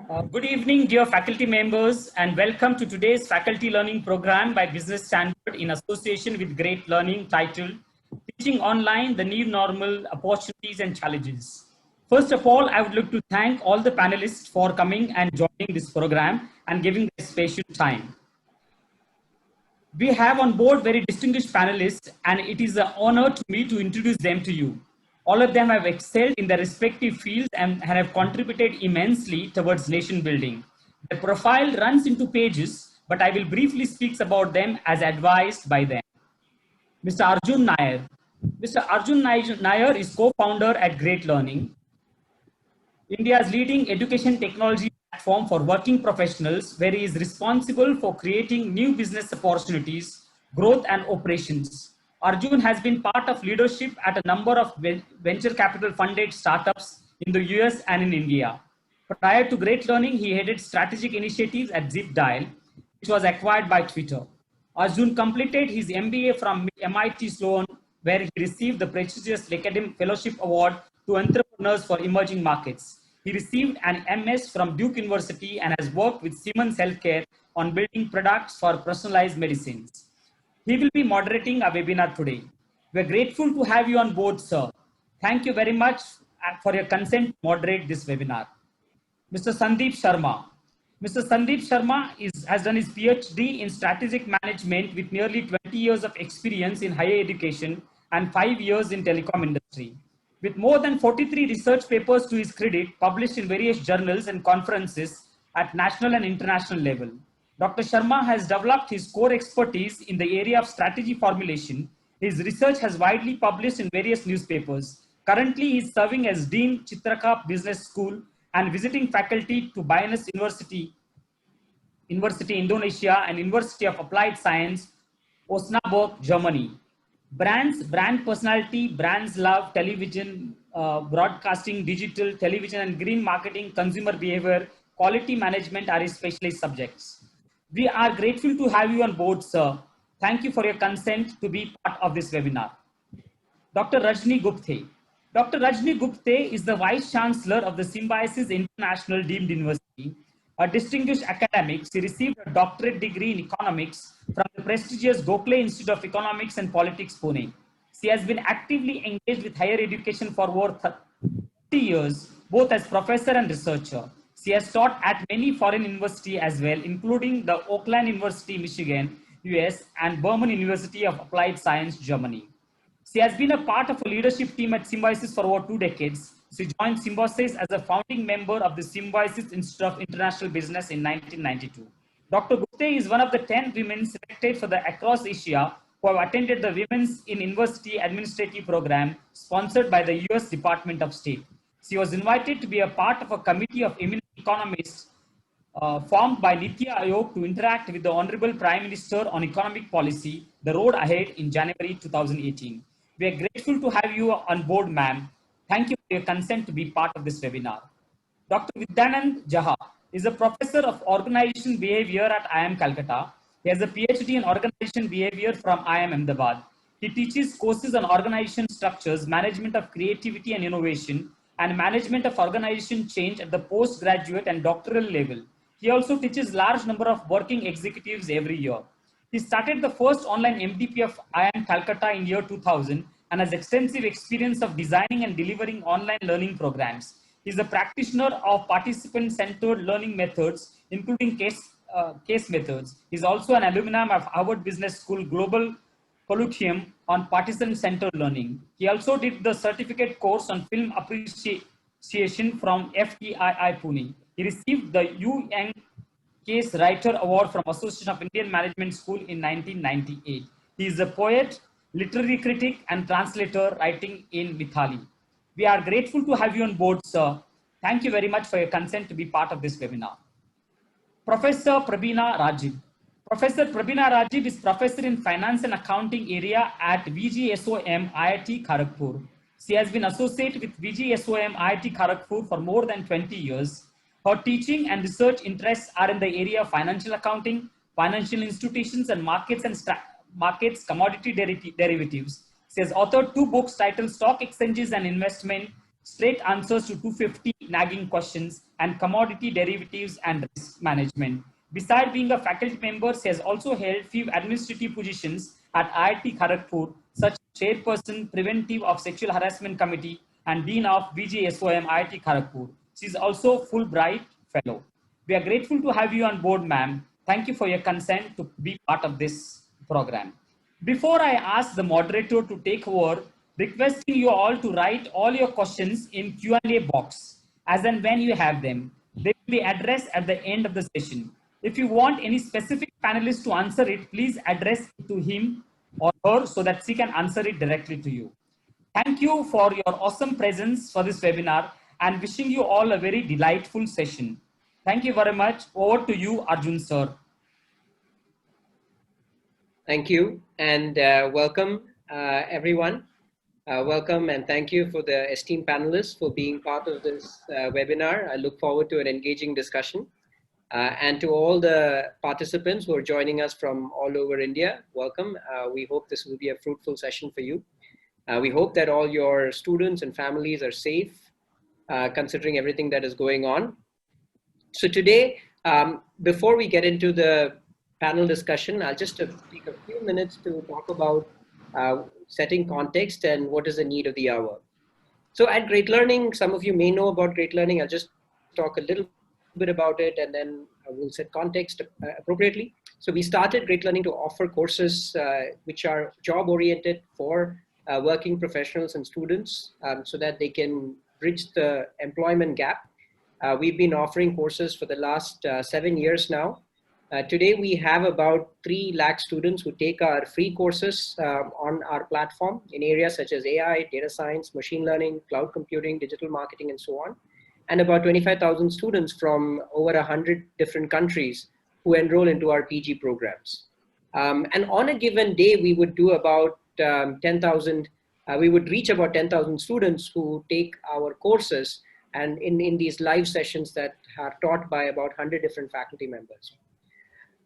Good evening, dear faculty members, and welcome to today's faculty learning program by Business Standard in association with Great Learning titled Teaching Online, the New Normal, Opportunities and Challenges. First of all, I would like to thank all the panelists for coming and joining this program and giving their special time. We have on board very distinguished panelists, and it is an honor to me to introduce them to you. All of them have excelled in their respective fields and have contributed immensely towards nation building. The profile runs into pages, but I will briefly speak about them as advised by them. Mr. Arjun Nair. Mr. Arjun Nair is co-founder at Great Learning, India's leading education technology platform for working professionals, where he is responsible for creating new business opportunities, growth, and operations. Arjun has been part of leadership at a number of venture capital funded startups in the US and in India. Prior to Great Learning, he headed strategic initiatives at ZipDial, which was acquired by Twitter. Arjun completed his MBA from MIT Sloan, where he received the prestigious Academic Fellowship Award to Entrepreneurs for Emerging Markets. He received an MS from Duke University and has worked with Siemens Healthcare on building products for personalized medicines. He will be moderating a webinar today. We're grateful to have you on board, sir. Thank you very much for your consent to moderate this webinar. Mr. Sandeep Sharma. Mr. Sandeep Sharma has done his PhD in strategic management with nearly 20 years of experience in higher education and 5 years in telecom industry. With more than 43 research papers to his credit, published in various journals and conferences at national and international level, Dr. Sharma has developed his core expertise in the area of strategy formulation. His research has widely published in various newspapers. Currently, he is serving as Dean Chitraka Business School and visiting faculty to Binus University Indonesia and University of Applied Science, Osnabrück, Germany. Brand personality, brands love, television, broadcasting, digital, television and green marketing, consumer behavior, quality management are his specialist subjects. We are grateful to have you on board, sir. Thank you for your consent to be part of this webinar. Dr. Rajni Gupte. Dr. Rajni Gupte is the Vice Chancellor of the Symbiosis International Deemed University. A distinguished academic, she received a doctorate degree in economics from the prestigious Gokhale Institute of Economics and Politics, Pune. She has been actively engaged with higher education for over 30 years, both as professor and researcher. She has taught at many foreign universities as well, including the Oakland University, Michigan, US, and Berman University of Applied Science, Germany. She has been a part of a leadership team at Symbiosis for over 2 decades. She joined Symbiosis as a founding member of the Symbiosis Institute of International Business in 1992. Dr. Gupte is one of the 10 women selected for the Across Asia who have attended the Women's in University Administrative Program sponsored by the US Department of State. She was invited to be a part of a committee of eminent economists formed by Niti Aayog to interact with the Honorable Prime Minister on economic policy, the road ahead in January 2018. We are grateful to have you on board, ma'am. Thank you for your consent to be part of this webinar. Dr. Vidyanand Jha is a professor of organization behavior at IIM Calcutta. He has a PhD in organization behavior from IIM Ahmedabad. He teaches courses on organization structures, management of creativity and innovation, and management of organization change at the postgraduate and doctoral level. He also teaches large number of working executives every year. He started the first online MDP of IIM Calcutta in year 2000 and has extensive experience of designing and delivering online learning programs. He is a practitioner of participant-centered learning methods, including case methods. He is also an alumnus of Harvard Business School Global Colloquium on participant-centered learning. He also did the certificate course on film appreciation from FTII Pune. He received the Yu Yang Case Writer Award from Association of Indian Management School in 1998. He is a poet, literary critic, and translator writing in Mithali. We are grateful to have you on board, sir. Thank you very much for your consent to be part of this webinar. Professor Prabina Rajiv. Professor Prabina Rajiv is professor in finance and accounting area at VGSOM IIT Kharagpur. She has been associated with VGSOM IIT Kharagpur for more than 20 years. Her teaching and research interests are in the area of financial accounting, financial institutions and markets, commodity derivatives. She has authored 2 books titled Stock Exchanges and Investment straight answers to 250 nagging questions, and commodity derivatives and risk management. Besides being a faculty member, he has also held few administrative positions at IIT Kharagpur, such as Chairperson Preventive of Sexual Harassment Committee and Dean of BJSOM IIT Kharagpur. She is also Fulbright Fellow. We are grateful to have you on board, ma'am. Thank you for your consent to be part of this program. Before I ask the moderator to take over, requesting you all to write all your questions in Q&A box as and when you have them. They will be addressed at the end of the session. If you want any specific panelist to answer it, please address it to him or her so that she can answer it directly to you. Thank you for your awesome presence for this webinar and wishing you all a very delightful session. Thank you very much. Over to you, Arjun sir. Thank you and welcome everyone. Welcome and thank you for the esteemed panelists for being part of this webinar. I look forward to an engaging discussion. And to all the participants who are joining us from all over India, welcome. We hope this will be a fruitful session for you. We hope that all your students and families are safe, considering everything that is going on. So today, before we get into the panel discussion, I'll just take a few minutes to talk about setting context and what is the need of the hour. So at Great Learning, some of you may know about Great Learning. I'll just talk a little bit about it and then we'll set context appropriately. So we started Great Learning to offer courses which are job-oriented for working professionals and students so that they can bridge the employment gap. We've been offering courses for the last 7 years now. Today we have about 3 lakh students who take our free courses on our platform in areas such as AI, data science, machine learning, cloud computing, digital marketing, and so on. And about 25,000 students from over 100 different countries who enroll into our PG programs. And on a given day, we would do about 10,000, we would reach about 10,000 students who take our courses and in these live sessions that are taught by about 100 different faculty members.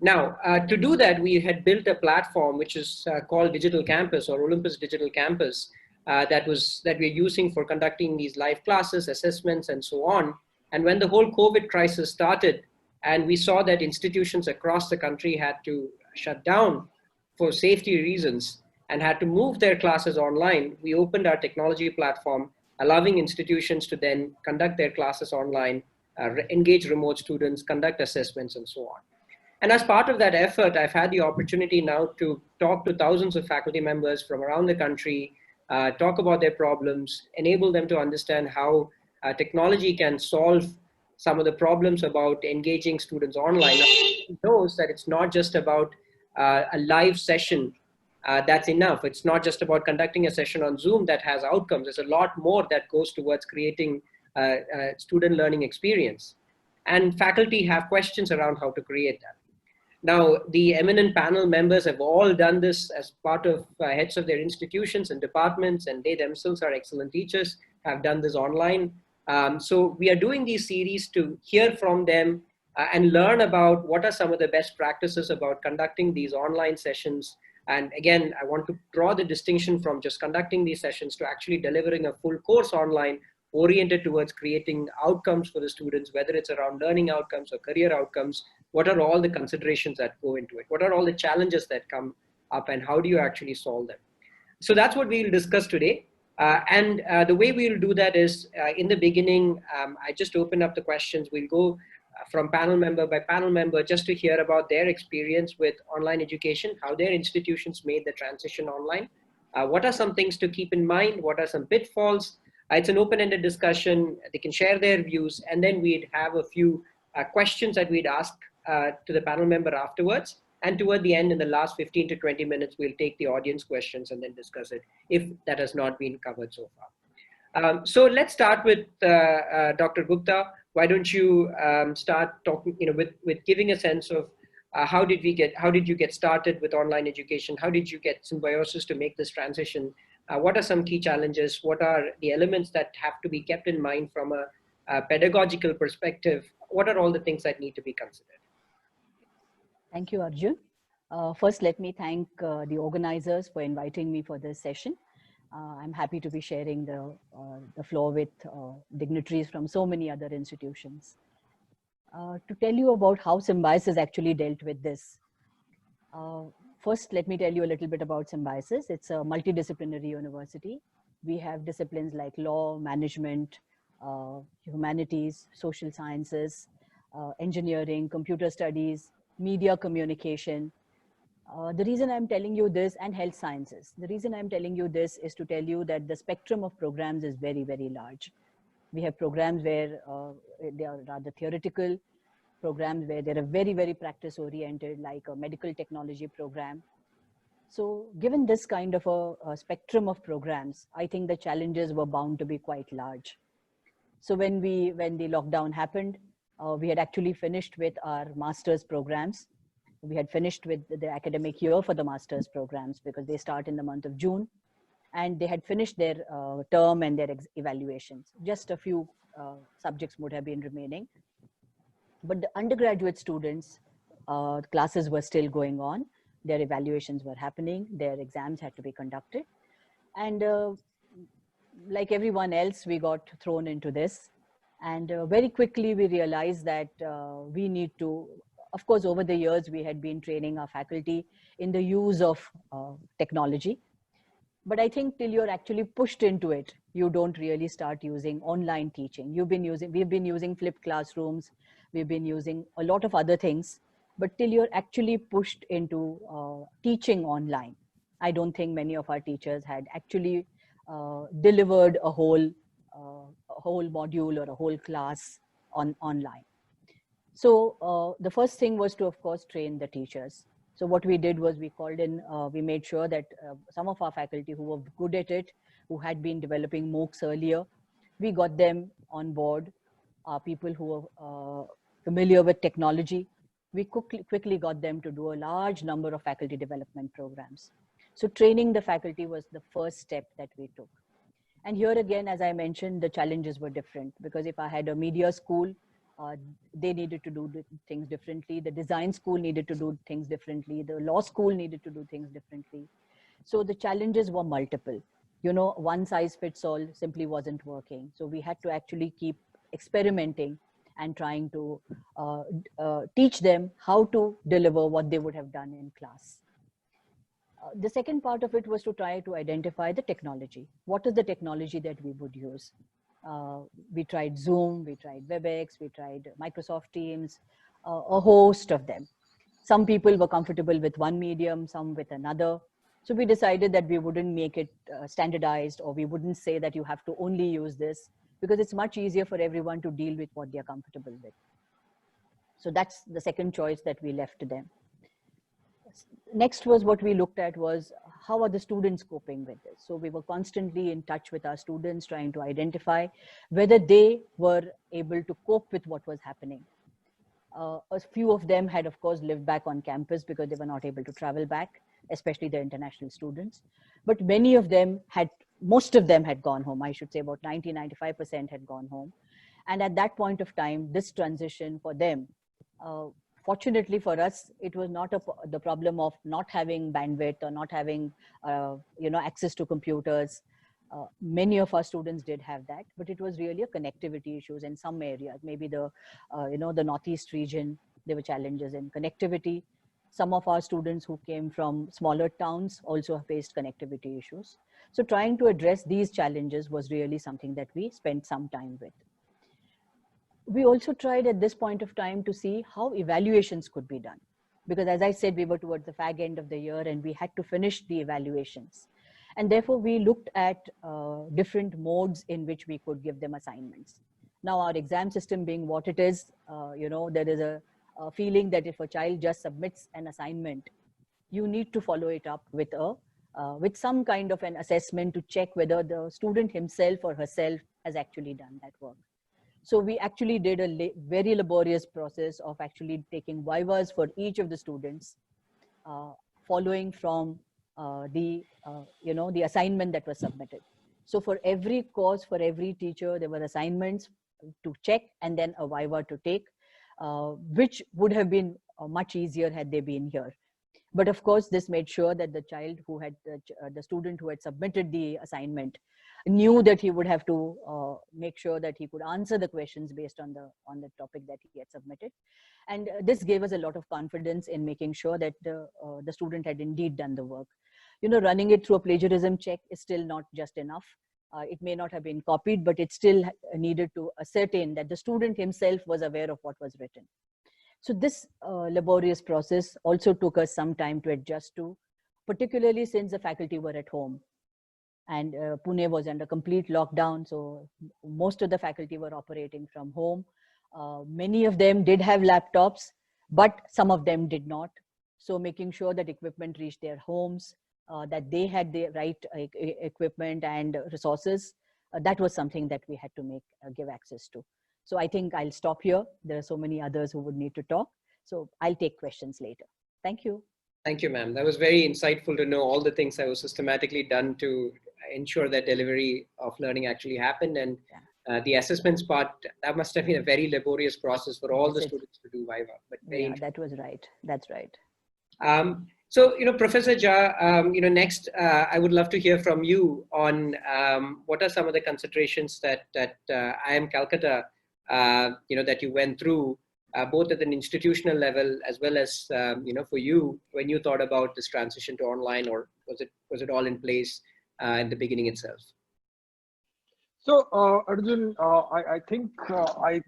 Now, to do that, we had built a platform which is called Digital Campus or Olympus Digital Campus that we're using for conducting these live classes, assessments, and so on. And when the whole COVID crisis started, and we saw that institutions across the country had to shut down for safety reasons and had to move their classes online, we opened our technology platform, allowing institutions to then conduct their classes online, engage remote students, conduct assessments, and so on. And as part of that effort, I've had the opportunity now to talk to thousands of faculty members from around the country, talk about their problems, enable them to understand how technology can solve some of the problems about engaging students online. Knows that it's not just about a live session that's enough. It's not just about conducting a session on Zoom that has outcomes. There's a lot more that goes towards creating a student learning experience. And faculty have questions around how to create that. Now, the eminent panel members have all done this as part of heads of their institutions and departments, and they themselves are excellent teachers, have done this online. So we are doing these series to hear from them and learn about what are some of the best practices about conducting these online sessions. And again, I want to draw the distinction from just conducting these sessions to actually delivering a full course online oriented towards creating outcomes for the students, whether it's around learning outcomes or career outcomes. What are all the considerations that go into it? What are all the challenges that come up and how do you actually solve them? So that's what we'll discuss today. And the way we'll do that is in the beginning, I just open up the questions. We'll go from panel member by panel member just to hear about their experience with online education, how their institutions made the transition online. What are some things to keep in mind? What are some pitfalls? It's an open-ended discussion. They can share their views, and then we'd have a few questions that we'd ask to the panel member afterwards. And toward the end, in the last 15 to 20 minutes, we'll take the audience questions and then discuss it if that has not been covered so far. So let's start with Dr. Gupta. Why don't you start talking, with giving a sense of how did you get started with online education? How did you get Symbiosis to make this transition? What are some key challenges? What are the elements that have to be kept in mind from a pedagogical perspective? What are all the things that need to be considered? Thank you, Arjun. First, let me thank the organizers for inviting me for this session. I'm happy to be sharing the floor with dignitaries from so many other institutions. To tell you about how Symbiosis actually dealt with this. Uh, First, let me tell you a little bit about Symbiosis. It's a multidisciplinary university. We have disciplines like law, management, humanities, social sciences, engineering, computer studies, media communication. The reason I'm telling you this, and health sciences. The reason I'm telling you this is to tell you that the spectrum of programs is very, very large. We have programs where they are rather theoretical, programs where they're very, very practice oriented, like a medical technology program. So given this kind of a spectrum of programs, I think the challenges were bound to be quite large. So when the lockdown happened, we had actually finished with our master's programs. We had finished with the academic year for the master's programs because they start in the month of June, and they had finished their term and their evaluations. Just a few subjects would have been remaining. But the undergraduate students, classes were still going on. Their evaluations were happening. Their exams had to be conducted. And like everyone else, we got thrown into this. And very quickly, we realized that we need to, of course, over the years, we had been training our faculty in the use of technology. But I think till you're actually pushed into it, you don't really start using online teaching. We've been using flipped classrooms, we've been using a lot of other things, but till you're actually pushed into teaching online, I don't think many of our teachers had actually delivered a whole module or a whole class online. So the first thing was to, of course, train the teachers. So what we did was we made sure that some of our faculty who were good at it, who had been developing MOOCs earlier, we got them on board. People who were familiar with technology, we quickly got them to do a large number of faculty development programs. So training the faculty was the first step that we took. And here again, as I mentioned, the challenges were different because if I had a media school, they needed to do things differently. The design school needed to do things differently. The law school needed to do things differently. So the challenges were multiple. You know, one size fits all simply wasn't working. So we had to actually keep experimenting and trying to teach them how to deliver what they would have done in class. The second part of it was to try to identify the technology. What is the technology that we would use? We tried Zoom, we tried WebEx, we tried Microsoft Teams, a host of them. Some people were comfortable with one medium, some with another. So we decided that we wouldn't make it standardized, or we wouldn't say that you have to only use this, because it's much easier for everyone to deal with what they're comfortable with. So that's the second choice that we left to them. Next was what we looked at was how are the students coping with this? So we were constantly in touch with our students, trying to identify whether they were able to cope with what was happening. A few of them had, of course, lived back on campus because they were not able to travel back, especially the international students. But many of them most of them had gone home. I should say about 90-95% had gone home. And at that point of time, this transition for them, fortunately for us, it was not the problem of not having bandwidth or not having access to computers. Many of our students did have that, but it was really a connectivity issues in some areas. Maybe the Northeast region, there were challenges in connectivity. Some of our students who came from smaller towns also faced connectivity issues. So trying to address these challenges was really something that we spent some time with. We also tried at this point of time to see how evaluations could be done. Because as I said, we were towards the fag end of the year and we had to finish the evaluations. And therefore we looked at different modes in which we could give them assignments. Now our exam system being what it is, there is a feeling that if a child just submits an assignment, you need to follow it up with with some kind of an assessment to check whether the student himself or herself has actually done that work. So we actually did a very laborious process of actually taking vivas for each of the students, following from the assignment that was submitted. So for every course, for every teacher, there were assignments to check and then a viva to take, which would have been much easier had they been here. But of course, this made sure that the child who had, the student who had submitted the assignment knew that he would have to make sure that he could answer the questions based on the topic that he had submitted. And this gave us a lot of confidence in making sure that the student had indeed done the work. You know, running it through a plagiarism check is still not just enough. It may not have been copied, but it still needed to ascertain that the student himself was aware of what was written. So this laborious process also took us some time to adjust to, particularly since the faculty were at home. And Pune was under complete lockdown, so most of the faculty were operating from home. Many of them did have laptops, but some of them did not. So making sure that equipment reached their homes, that they had the right equipment and resources, that was something that we had to give access to. So I think I'll stop here. There are so many others who would need to talk. So I'll take questions later. Thank you. Thank you, ma'am. That was very insightful to know all the things that was systematically done to ensure that delivery of learning actually happened. And the assessments part, that must have been a very laborious process for all the students to do Viva. But yeah, that was right. That's right. So, Professor Jha, next, I would love to hear from you on what are some of the considerations that IIM Calcutta, that you went through, both at an institutional level as well as, for you, when you thought about this transition to online, or was it all in place in the beginning itself? So, Arjun, I think I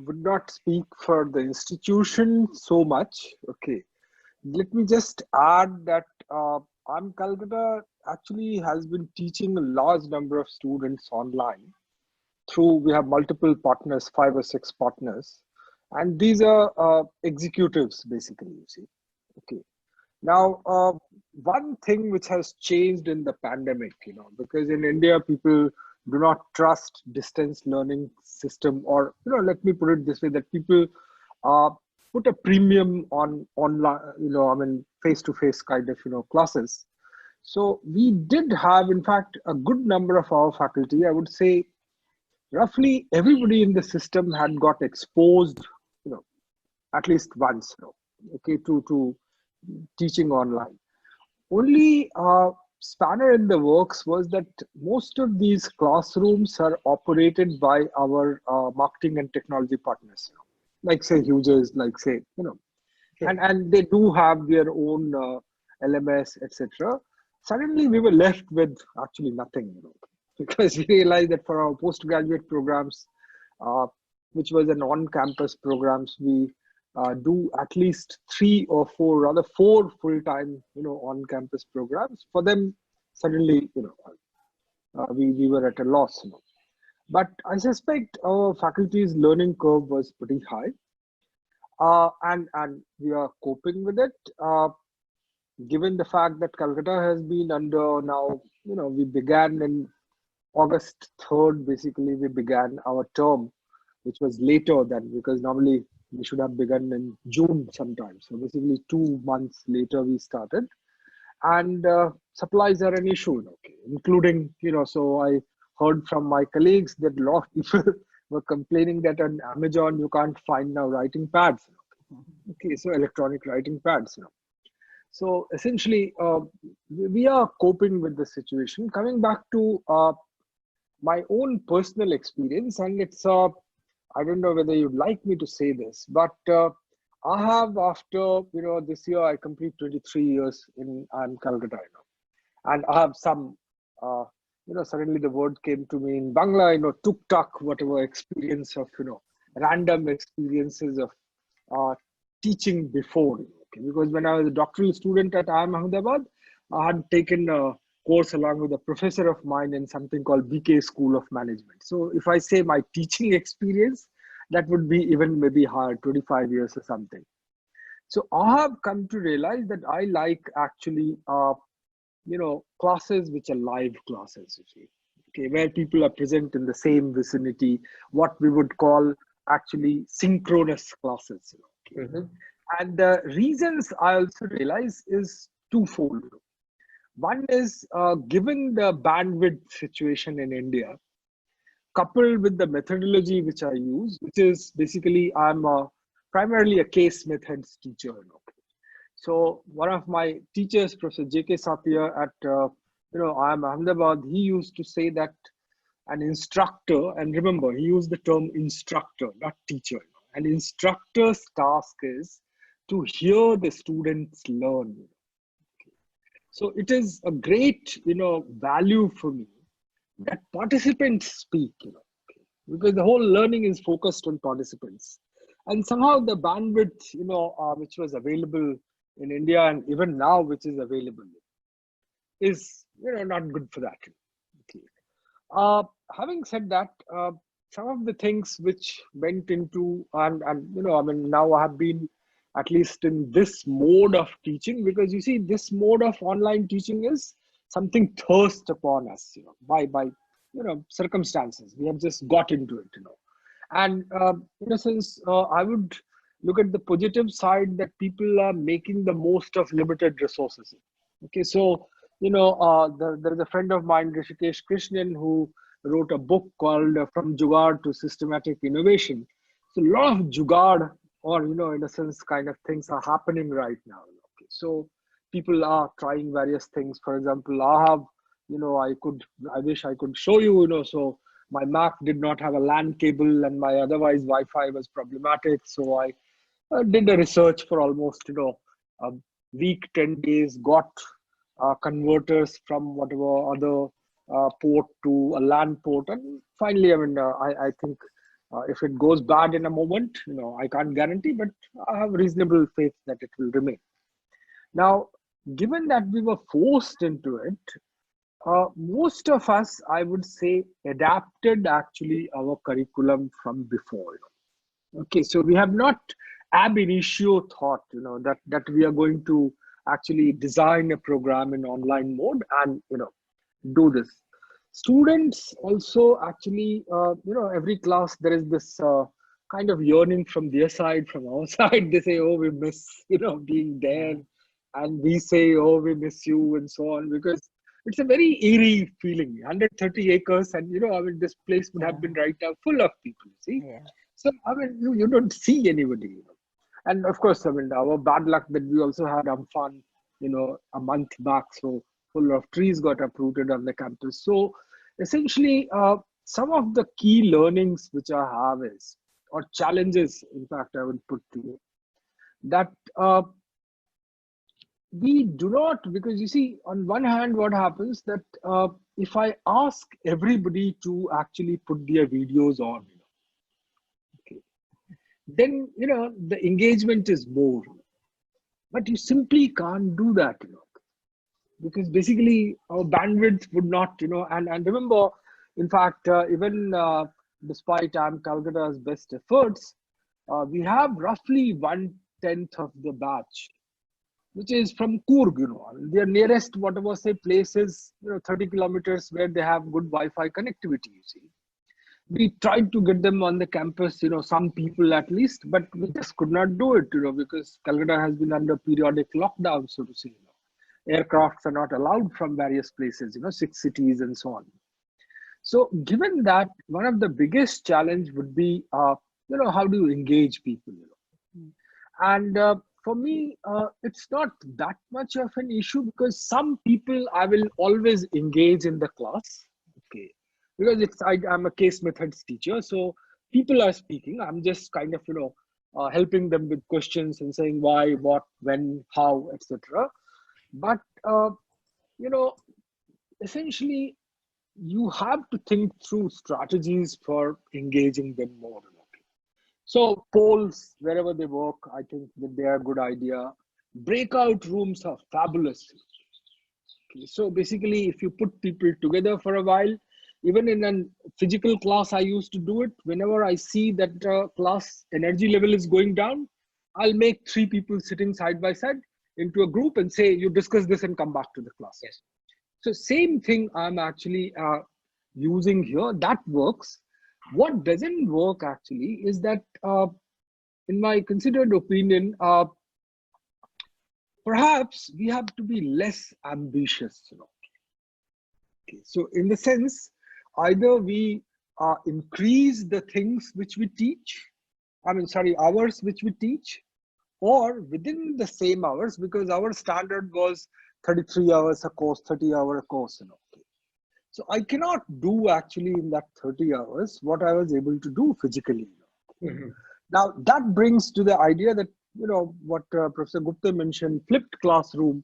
would not speak for the institution so much. Okay. Let me just add that IIM Calcutta actually has been teaching a large number of students online we have multiple partners, 5 or 6 partners, and these are executives basically, you see. Okay. Now, one thing which has changed in the pandemic, because in India, people do not trust distance learning system, or, let me put it this way, that people put a premium on online, face-to-face kind of, classes. So we did have, in fact, a good number of our faculty, I would say roughly everybody in the system had got exposed, at least once, okay, to teaching online. Only spanner in the works was that most of these classrooms are operated by our marketing and technology partners, like say Hughes, like say, and they do have their own LMS, etc. Suddenly we were left with actually nothing, because we realized that for our postgraduate programs, which was an on-campus programs, we do at least 3 or 4, rather 4 full-time, on-campus programs. For them, suddenly, we were at a loss. But I suspect our faculty's learning curve was pretty high, and we are coping with it. Given the fact that Calcutta has been under now, we began in August 3rd, basically, we began our term, which was later than, because normally we should have begun in June sometime. So basically 2 months later we started, and supplies are an issue, including, so I heard from my colleagues that a lot of people were complaining that on Amazon you can't find now writing pads. Okay, so electronic writing pads. So essentially, we are coping with the situation. Coming back to my own personal experience, and it's I don't know whether you'd like me to say this, but I have, after this year I complete 23 years in Calcutta, and I have some suddenly the word came to me in Bangla, tuk tak, whatever experience of random experiences of teaching before, because when I was a doctoral student at IIM Ahmedabad, I had taken a course along with a professor of mine in something called BK School of Management. So if I say my teaching experience, that would be even maybe higher, 25 years or something. So I have come to realize that I like actually, classes which are live classes, you see, okay, where people are present in the same vicinity, what we would call actually synchronous classes. Okay. Mm-hmm. And the reasons I also realize is twofold. One is, given the bandwidth situation in India, coupled with the methodology which I use, which is basically I'm primarily a case methods teacher. So one of my teachers, Professor J.K. Satya at IIM Ahmedabad, he used to say that an instructor, and remember, he used the term instructor, not teacher. An instructor's task is to hear the students learn. So it is a great, value for me that participants speak, because the whole learning is focused on participants. And somehow the bandwidth, which was available in India and even now, which is available, is, not good for that. Okay. Having said that, some of the things which went into, now I have been at least in this mode of teaching, because you see, this mode of online teaching is something thrust upon us, by circumstances. We have just got into it, and in a sense, I would look at the positive side, that people are making the most of limited resources. Okay, so there is a friend of mine, Rishikesh Krishnan, who wrote a book called From Jugaad to Systematic Innovation. So a lot of jugaad, or in a sense, kind of things are happening right now. Okay, so people are trying various things. For example, I have, I wish I could show you, so my Mac did not have a LAN cable, and my otherwise Wi-Fi was problematic. So I did a research for almost, a week, 10 days, got converters from whatever other port to a LAN port, and finally, I think if it goes bad in a moment, I can't guarantee, but I have reasonable faith that it will remain. Now, given that we were forced into it, most of us, I would say, adapted actually our curriculum from before. Okay, so we have not ab initio thought, that we are going to actually design a program in online mode and, do this. Students also actually, every class there is this kind of yearning from their side, from our side. They say, oh, we miss, being there. And we say, oh, we miss you, and so on, because it's a very eerie feeling. 130 acres, and this place would have been right now full of people, see? Yeah. So, you don't see anybody, And of course, our bad luck that we also had Amphan, a month back. So full of trees got uprooted on the campus. So essentially, some of the key learnings which I have is, or challenges, in fact, I would put to you, that we do not, because you see, on one hand, what happens that if I ask everybody to actually put their videos on, okay, then the engagement is more, but you simply can't do that, because basically our bandwidth would not, and remember, in fact, even despite Calcutta's best efforts, we have roughly 1/10 of the batch, which is from Coorg, their nearest, whatever say, places, 30 kilometers where they have good Wi-Fi connectivity, you see. We tried to get them on the campus, some people at least, but we just could not do it, because Calcutta has been under periodic lockdown, so to say. Aircrafts are not allowed from various places, 6 cities and so on. So given that, one of the biggest challenge would be, how do you engage people? And for me, it's not that much of an issue, because some people I will always engage in the class, okay, because I'm a case methods teacher, so people are speaking. I'm just kind of, helping them with questions and saying why, what, when, how, etc. But, essentially, you have to think through strategies for engaging them more. So polls, wherever they work, I think that they are a good idea. Breakout rooms are fabulous. Okay, so basically, if you put people together for a while, even in a physical class, I used to do it. Whenever I see that class energy level is going down, I'll make 3 people sitting side by side into a group and say, you discuss this and come back to the class. Yes. So same thing I'm actually using here. That works. What doesn't work actually is that, in my considered opinion, perhaps we have to be less ambitious. Okay, so in the sense, either we increase the things which we teach, hours which we teach, or within the same hours, because our standard was 33 hours a course, 30-hour course, okay. So I cannot do actually in that 30 hours what I was able to do physically. Mm-hmm. Now that brings to the idea that, what Professor Gupta mentioned, flipped classroom.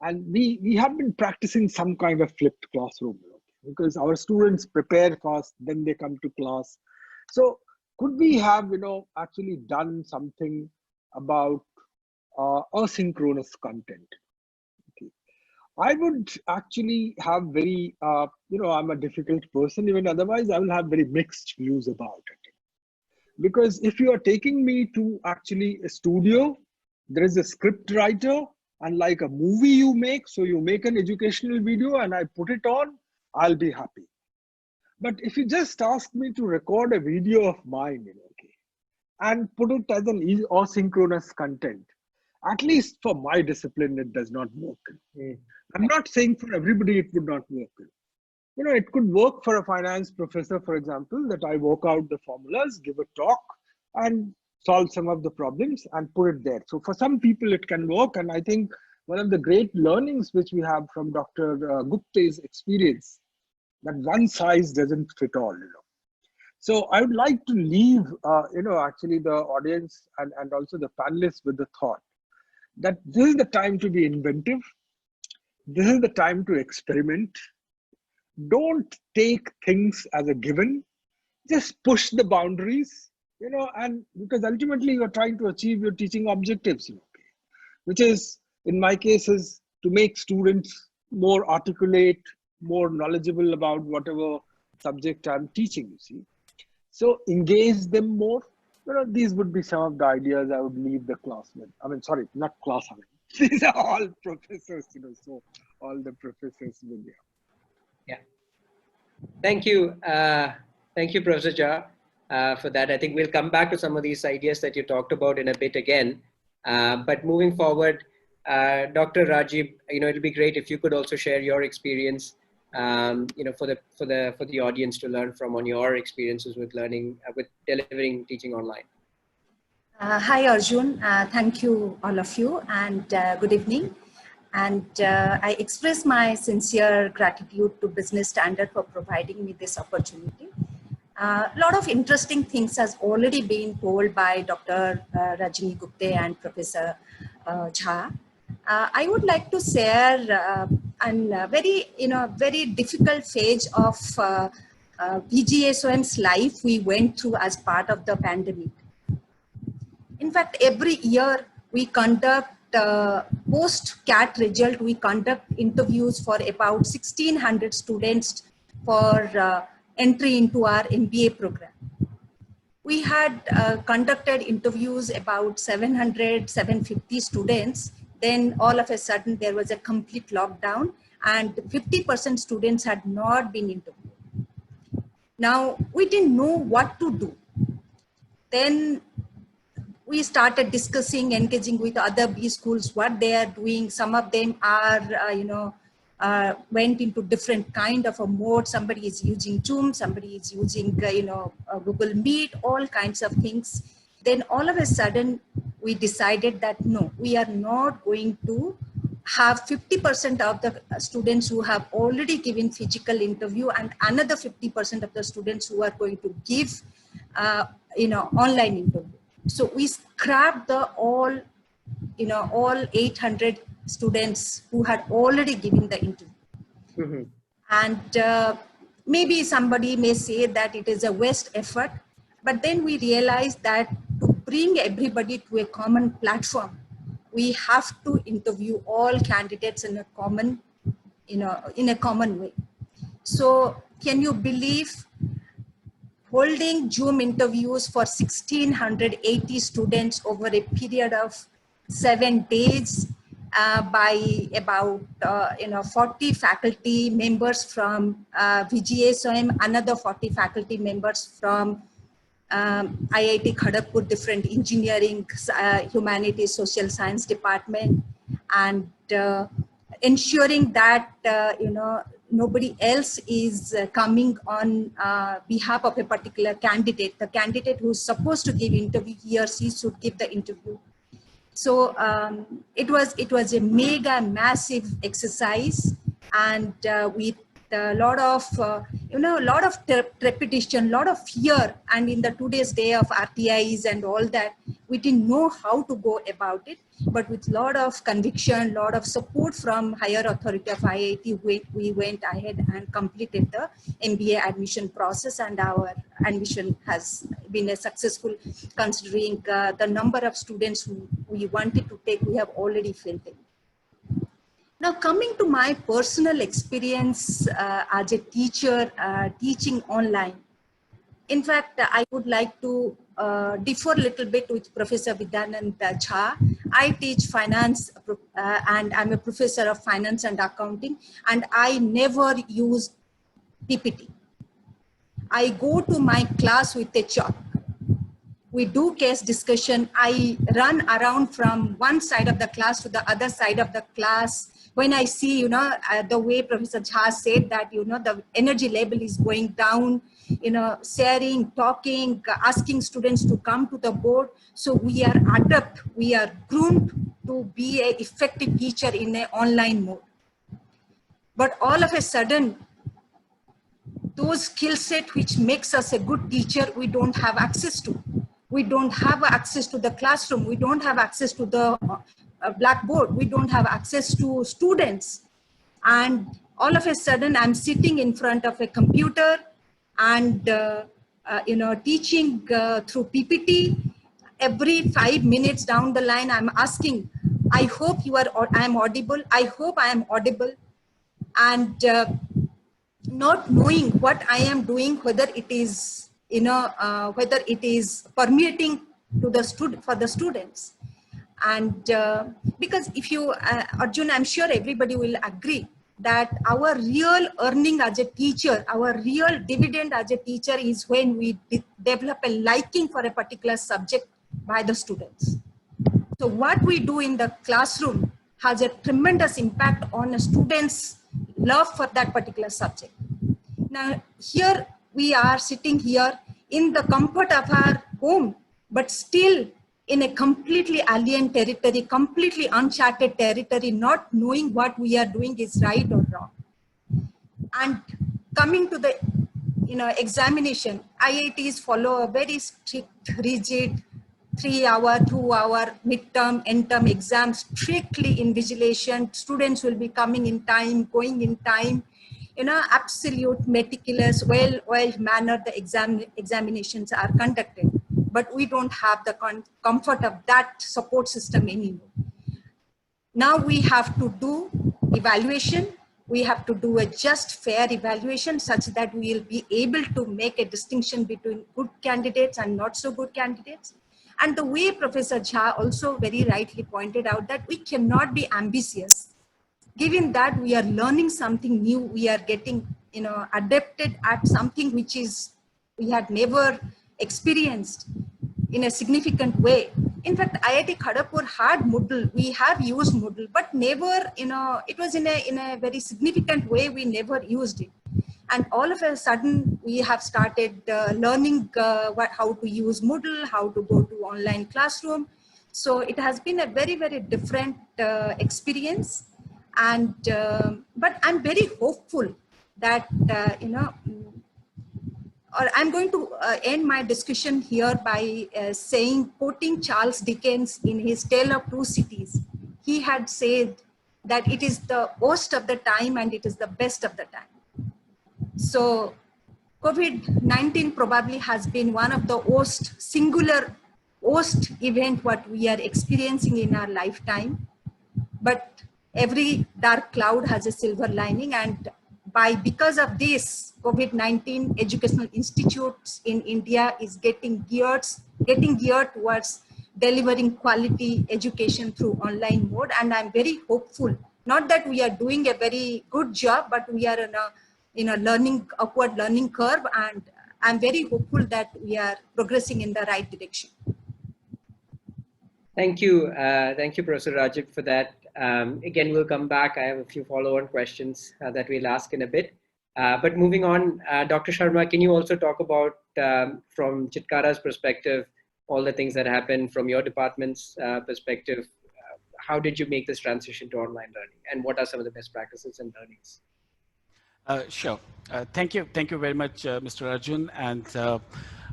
And we have been practicing some kind of flipped classroom, because our students prepare first, then they come to class. So could we have, actually done something about asynchronous content? Okay. I would actually have very, I'm a difficult person, even otherwise I will have very mixed views about it. Because if you are taking me to actually a studio, there is a script writer, and like a movie you make, so you make an educational video and I put it on, I'll be happy. But if you just ask me to record a video of mine, okay, and put it as an asynchronous content, at least for my discipline, it does not work. I'm not saying for everybody it would not work. It could work for a finance professor, for example, that I work out the formulas, give a talk, and solve some of the problems and put it there. So for some people, it can work. And I think one of the great learnings which we have from Dr. Gupta's experience, that one size doesn't fit all. So I would like to leave, actually the audience and also the panelists with the thought that this is the time to be inventive. This is the time to experiment. Don't take things as a given. Just push the boundaries, and because ultimately you're trying to achieve your teaching objectives, which is, in my case, is to make students more articulate, more knowledgeable about whatever subject I'm teaching, you see. So engage them more. These would be some of the ideas I would leave the class with. I mean, sorry, not class. These are all professors, so all the professors will be. Yeah. Thank you. Thank you, Professor Jha, for that. I think we'll come back to some of these ideas that you talked about in a bit again. But moving forward, Dr. Rajiv, it'll be great if you could also share your experience, for the audience to learn from on your experiences with learning, with delivering teaching online. Hi, Arjun. Thank you, all of you, and good evening. And I express my sincere gratitude to Business Standard for providing me this opportunity. A lot of interesting things has already been told by Dr. Rajni Gupte and Professor Jha. I would like to share a very difficult phase of VGSOM's life we went through as part of the pandemic. In fact, every year we conduct post-CAT result, we conduct interviews for about 1,600 students for entry into our MBA program. We had conducted interviews about 700, 750 students. Then all of a sudden there was a complete lockdown and 50% students had not been interviewed. Now we didn't know what to do. Then we started discussing, engaging with other B schools, what they are doing. Some of them are, went into different kind of a mode. Somebody is using Zoom, somebody is using, Google Meet, all kinds of things. Then all of a sudden, we decided that no, we are not going to have 50% of the students who have already given physical interview and another 50% of the students who are going to give, online interview. So we scrapped all 800 students who had already given the interview. Mm-hmm. And maybe somebody may say that it is a waste effort, but then we realized that to bring everybody to a common platform, we have to interview all candidates in a common, in a common way. So can you believe holding Zoom interviews for 1,680 students over a period of 7 days by about 40 faculty members from VGSOM, another 40 faculty members from IIT Kharagpur, different engineering, humanities, social science department, and ensuring that nobody else is coming on behalf of a particular candidate. The candidate who's supposed to give interview, he or she should give the interview. So it was a mega massive exercise, and with a lot of a lot of trepidation, lot of fear, and in the today's day of RTIs and all that, we didn't know how to go about it. But with a lot of conviction, lot of support from higher authority of IIT, we went ahead and completed the MBA admission process, and our admission has been a successful, considering the number of students who we wanted to take, we have already filled in. Now, coming to my personal experience as a teacher teaching online, in fact, I would like to differ a little bit with Professor Vidyanand Jha. I teach finance and I'm a professor of finance and accounting, and I never use PPT. I go to my class with a chalk. We do case discussion. I run around from one side of the class to the other side of the class. When I see, the way Professor Jha said that, the energy level is going down, sharing, talking, asking students to come to the board. So we are adept, we are groomed to be an effective teacher in an online mode. But all of a sudden, those skill set which makes us a good teacher, we don't have access to. We don't have access to the classroom. We don't have access to the blackboard. We don't have access to students. And all of a sudden, I'm sitting in front of a computer and teaching through PPT. Every 5 minutes down the line, I'm asking, I hope I'm audible. I hope I am audible. And not knowing what I am doing, whether it is, whether it is permeating to the for the students. And because if you, Arjun, I'm sure everybody will agree that our real earning as a teacher, our real dividend as a teacher is when we develop a liking for a particular subject by the students. So what we do in the classroom has a tremendous impact on a student's love for that particular subject. Now, here we are sitting here in the comfort of our home, but still in a completely alien territory, completely uncharted territory, not knowing what we are doing is right or wrong. And coming to the examination, IITs follow a very strict, rigid 3-hour, 2-hour midterm, end-term exam, strictly invigilation. Students will be coming in time, going in time, absolute meticulous, well mannered the examinations are conducted. But we don't have the comfort of that support system anymore. Now we have to do evaluation. We have to do a just fair evaluation such that we will be able to make a distinction between good candidates and not so good candidates. And the way Professor Jha also very rightly pointed out that we cannot be ambitious. Given that we are learning something new, we are getting, adapted at something which is, we had never experienced in a significant way. In fact, IIT Kharagpur had Moodle. We have used Moodle, but never, it was in a very significant way, we never used it. And all of a sudden, we have started learning how to use Moodle, how to go to online classroom. So it has been a very, very different experience. And but I'm very hopeful that or I'm going to end my discussion here by quoting Charles Dickens in his Tale of Two Cities. He had said that it is the worst of the time and it is the best of the time. So COVID-19 probably has been one of the singular worst event what we are experiencing in our lifetime. But every dark cloud has a silver lining, and because of this, COVID-19 educational institutes in India is getting geared towards delivering quality education through online mode. And I'm very hopeful, not that we are doing a very good job, but we are in a upward learning curve, and I'm very hopeful that we are progressing in the right direction. Thank you, Professor Rajib, for that. Again, we'll come back. I have a few follow-on questions that we'll ask in a bit. But moving on, Dr. Sharma, can you also talk about, from Chitkara's perspective, all the things that happened from your department's perspective. How did you make this transition to online learning, and what are some of the best practices and learnings? Sure. Thank you. Thank you very much, Mr. Arjun. And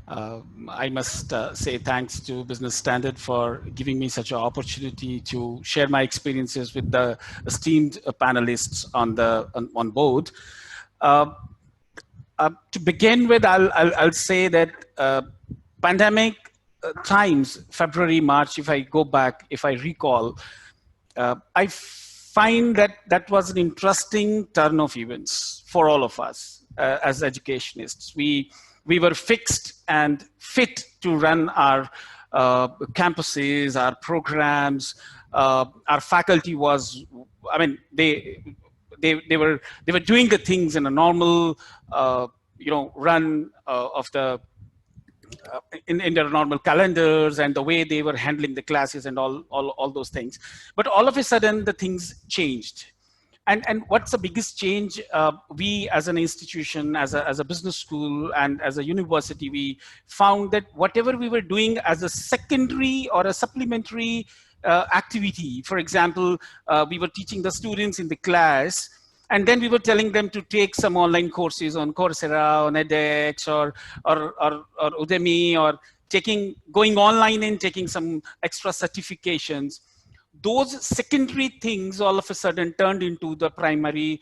I must say thanks to Business Standard for giving me such an opportunity to share my experiences with the esteemed panelists on board. To begin with, I'll say that pandemic times, February, March, if I go back, if I recall, I find that that was an interesting turn of events for all of us as educationists. We were fixed and fit to run our campuses, our programs. Our faculty was, I mean, they were doing the things in a normal, run of the in their normal calendars and the way they were handling the classes and all those things. But all of a sudden, the things changed. And what's the biggest change? We as an institution, as a business school and as a university, we found that whatever we were doing as a secondary or a supplementary activity, for example, we were teaching the students in the class, and then we were telling them to take some online courses on Coursera, on edX, or Udemy, or going online and taking some extra certifications. Those secondary things all of a sudden turned into the primary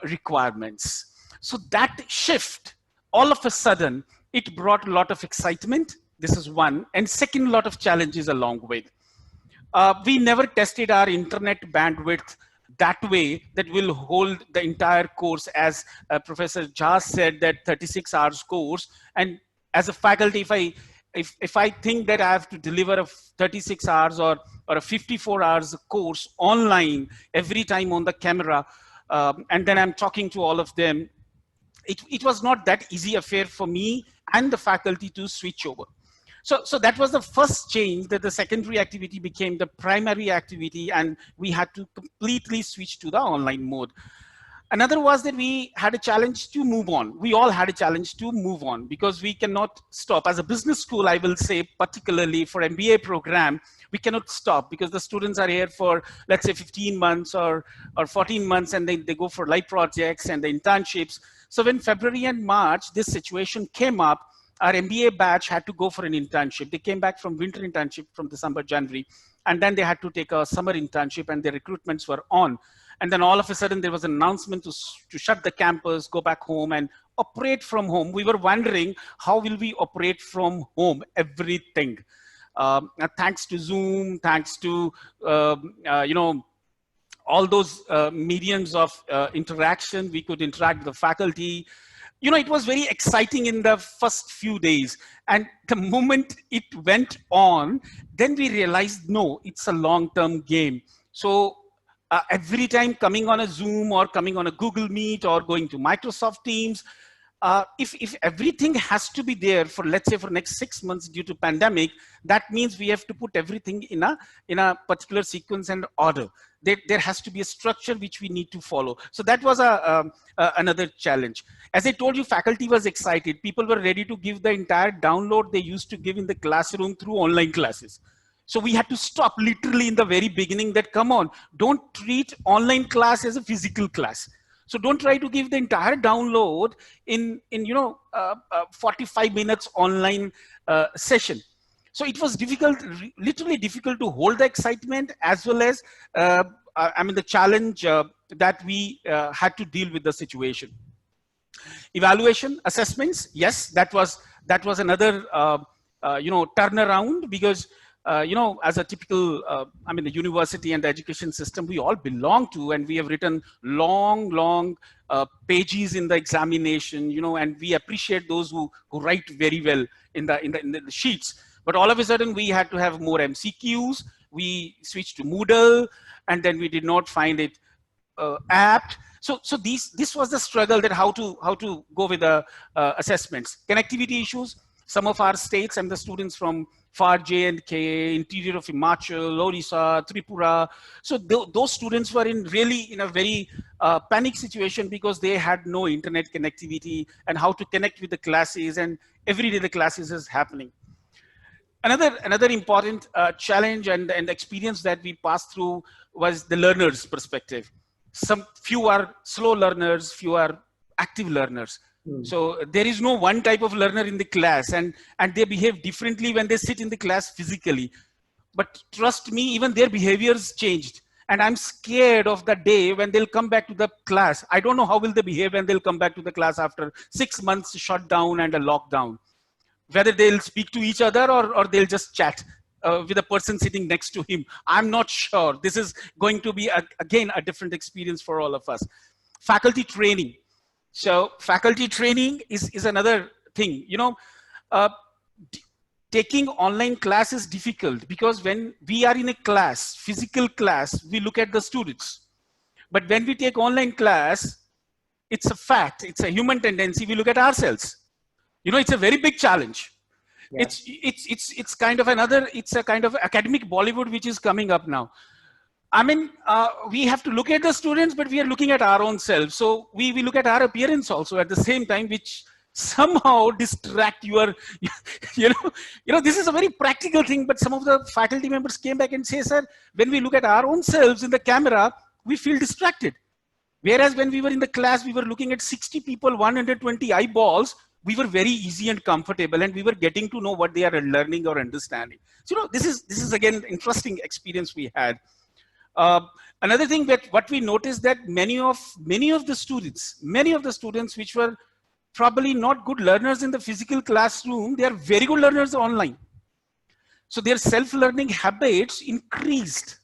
requirements. So that shift, all of a sudden, it brought a lot of excitement. This is one. And second, a lot of challenges along with. We never tested our internet bandwidth that way that will hold the entire course, as Professor Jha said, that 36 hours course. And as a faculty, if I think that I have to deliver a 36 hours or a 54 hours course online every time on the camera, and then I'm talking to all of them, it was not that easy affair for me and the faculty to switch over. So that was the first change, that the secondary activity became the primary activity, and we had to completely switch to the online mode. Another was that we had a challenge to move on. We all had a challenge to move on because we cannot stop. As a business school, I will say, particularly for MBA program, we cannot stop because the students are here for, let's say, 15 months or 14 months, and they go for live projects and the internships. So when February and March, this situation came up, our MBA batch had to go for an internship. They came back from winter internship from December, January, and then they had to take a summer internship, and their recruitments were on. And then all of a sudden there was an announcement to shut the campus, go back home and operate from home. We were wondering, how will we operate from home, everything? Thanks to Zoom, thanks to, all those mediums of interaction, we could interact with the faculty. It was very exciting in the first few days. And the moment it went on, then we realized, no, it's a long-term game. So every time coming on a Zoom or coming on a Google Meet or going to Microsoft Teams, if everything has to be there for, let's say, for next 6 months due to pandemic, that means we have to put everything in a particular sequence and order. There has to be a structure which we need to follow. So that was another challenge. As I told you, faculty was excited. People were ready to give the entire download they used to give in the classroom through online classes. So we had to stop literally in the very beginning that, come on, don't treat online class as a physical class. So don't try to give the entire download in 45 minutes online session. So it was difficult, literally difficult to hold the excitement, as well as, the challenge that we had to deal with the situation. Evaluation, assessments, yes, that was another, turnaround, because as a typical, the university and the education system we all belong to, and we have written long pages in the examination, and we appreciate those who write very well in the sheets. But all of a sudden we had to have more MCQs. We switched to Moodle, and then we did not find it apt. So this was the struggle, that how to go with the assessments. Connectivity issues. Some of our states and the students from far J&K, interior of Himachal, Orissa, Tripura. So those students were really in a very panic situation, because they had no internet connectivity and how to connect with the classes, and every day the classes is happening. Another important challenge and experience that we passed through was the learner's perspective. Some few are slow learners, few are active learners. So there is no one type of learner in the class, and they behave differently when they sit in the class physically. But trust me, even their behaviors changed. And I'm scared of the day when they'll come back to the class. I don't know how will they behave when they'll come back to the class after 6 months shut down and a lockdown. Whether they'll speak to each other or they'll just chat with a person sitting next to him. I'm not sure. This is going to be, again, a different experience for all of us. Faculty training. So faculty training is another thing. You know, taking online class is difficult because when we are in a class, physical class, we look at the students. But when we take online class, it's a fact, it's a human tendency, we look at ourselves. You know, it's a very big challenge. Yeah. It's kind of it's a kind of academic Bollywood which is coming up now. I mean, we have to look at the students, but we are looking at our own selves. So we look at our appearance also at the same time, which somehow distract your, you know, this is a very practical thing, but some of the faculty members came back and say, sir, when we look at our own selves in the camera, we feel distracted. Whereas when we were in the class, we were looking at 60 people, 120 eyeballs, we were very easy and comfortable, and we were getting to know what they are learning or understanding. So, you know, this is again, interesting experience we had. Another thing that what we noticed that many of the students which were probably not good learners in the physical classroom, they are very good learners online. So their self-learning habits increased.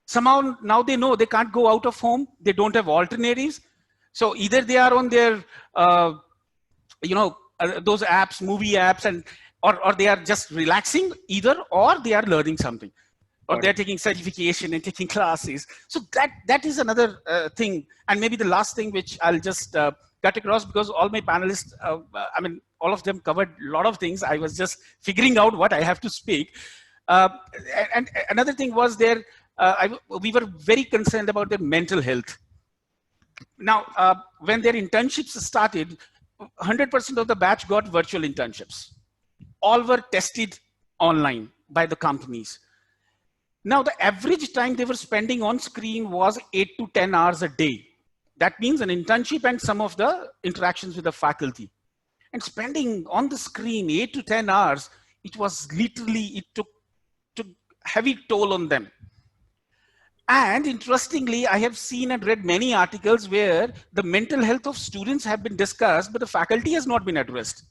Somehow now they know they can't go out of home. They don't have alternatives. So either they are on their, those apps, movie apps, or they are just relaxing either, or they are learning something. Or they're taking certification and taking classes. So that is another thing. And maybe the last thing which I'll just cut across, because all my panelists, I mean, all of them covered a lot of things. I was just figuring out what I have to speak. And another thing was we were very concerned about their mental health. Now, when their internships started, 100% of the batch got virtual internships. All were tested online by the companies. Now, the average time they were spending on screen was 8 to 10 hours a day. That means an internship and some of the interactions with the faculty. And spending on the screen 8 to 10 hours, it was literally, it took heavy toll on them. And interestingly, I have seen and read many articles where the mental health of students have been discussed, but the faculty has not been addressed.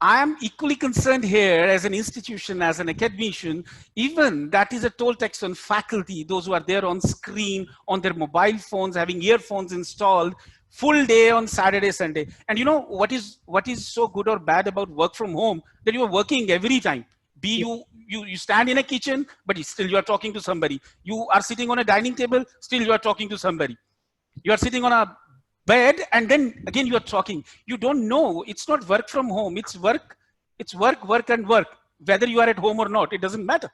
I am equally concerned here as an institution, as an academician, even that is a toll tax on faculty, those who are there on screen, on their mobile phones, having earphones installed, full day on Saturday, Sunday. And you know, what is so good or bad about work from home, that you are working every time. You stand in a kitchen, but still you are talking to somebody. You are sitting on a dining table, still you are talking to somebody. You are sitting on a bed, and then again you are talking. You don't know. It's not work from home. It's work. It's work, and work. Whether you are at home or not, it doesn't matter.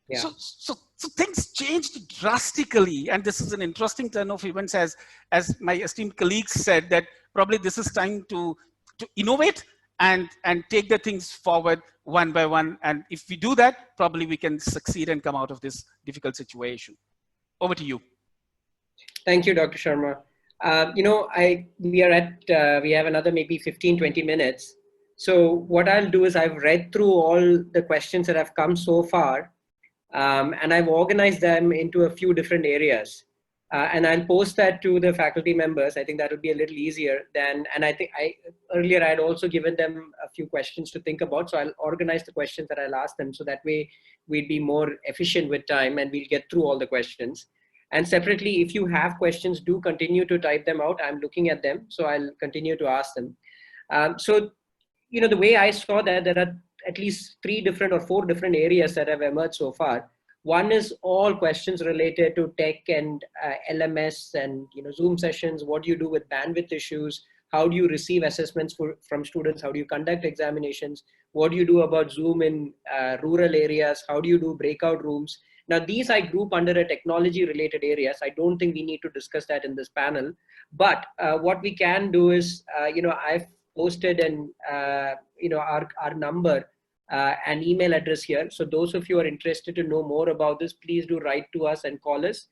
Yeah. So things changed drastically, and this is an interesting turn of events, as my esteemed colleagues said, that probably this is time to innovate and take the things forward one by one. And if we do that, probably we can succeed and come out of this difficult situation. Over to you. Thank you, Dr. Sharma. We have another maybe 15, 20 minutes. So what I'll do is I've read through all the questions that have come so far, and I've organized them into a few different areas. And I'll post that to the faculty members. I think that would be a little easier and I think earlier I'd also given them a few questions to think about. So I'll organize the questions that I'll ask them, so that way we'd be more efficient with time and we'll get through all the questions. And separately, if you have questions, do continue to type them out. I'm looking at them, so I'll continue to ask them. So, the way I saw that, there are at least 3 different or 4 different areas that have emerged so far. One is all questions related to tech and LMS and Zoom sessions. What do you do with bandwidth issues? How do you receive assessments from students? How do you conduct examinations? What do you do about Zoom in rural areas? How do you do breakout rooms? Now, these I group under a technology related areas. I don't think we need to discuss that in this panel. But what we can do is, I've posted our number an email address here. So those of you who are interested to know more about this, please do write to us and call us.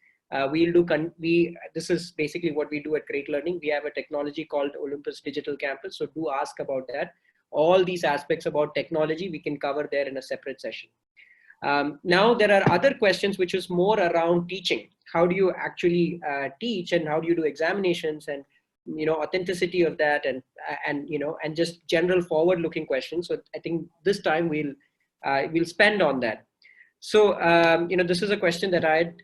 This is basically what we do at Great Learning. We have a technology called Olympus Digital Campus. So do ask about that. All these aspects about technology, we can cover there in a separate session. Now there are other questions which is more around teaching. How do you actually teach, and how do you do examinations, and authenticity of that, and just general forward-looking questions. So I think this time we'll spend on that. So this is a question that I had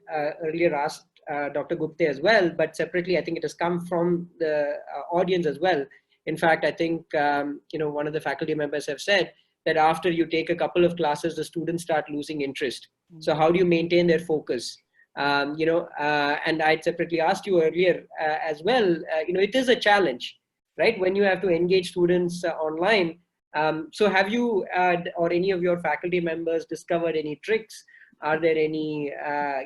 earlier asked Dr. Gupta as well, but separately I think it has come from the audience as well. In fact, I think one of the faculty members have said that after you take a couple of classes, the students start losing interest. So how do you maintain their focus? And I separately asked you earlier as well, it is a challenge, right? When you have to engage students online. So have you or any of your faculty members discovered any tricks? Are there any,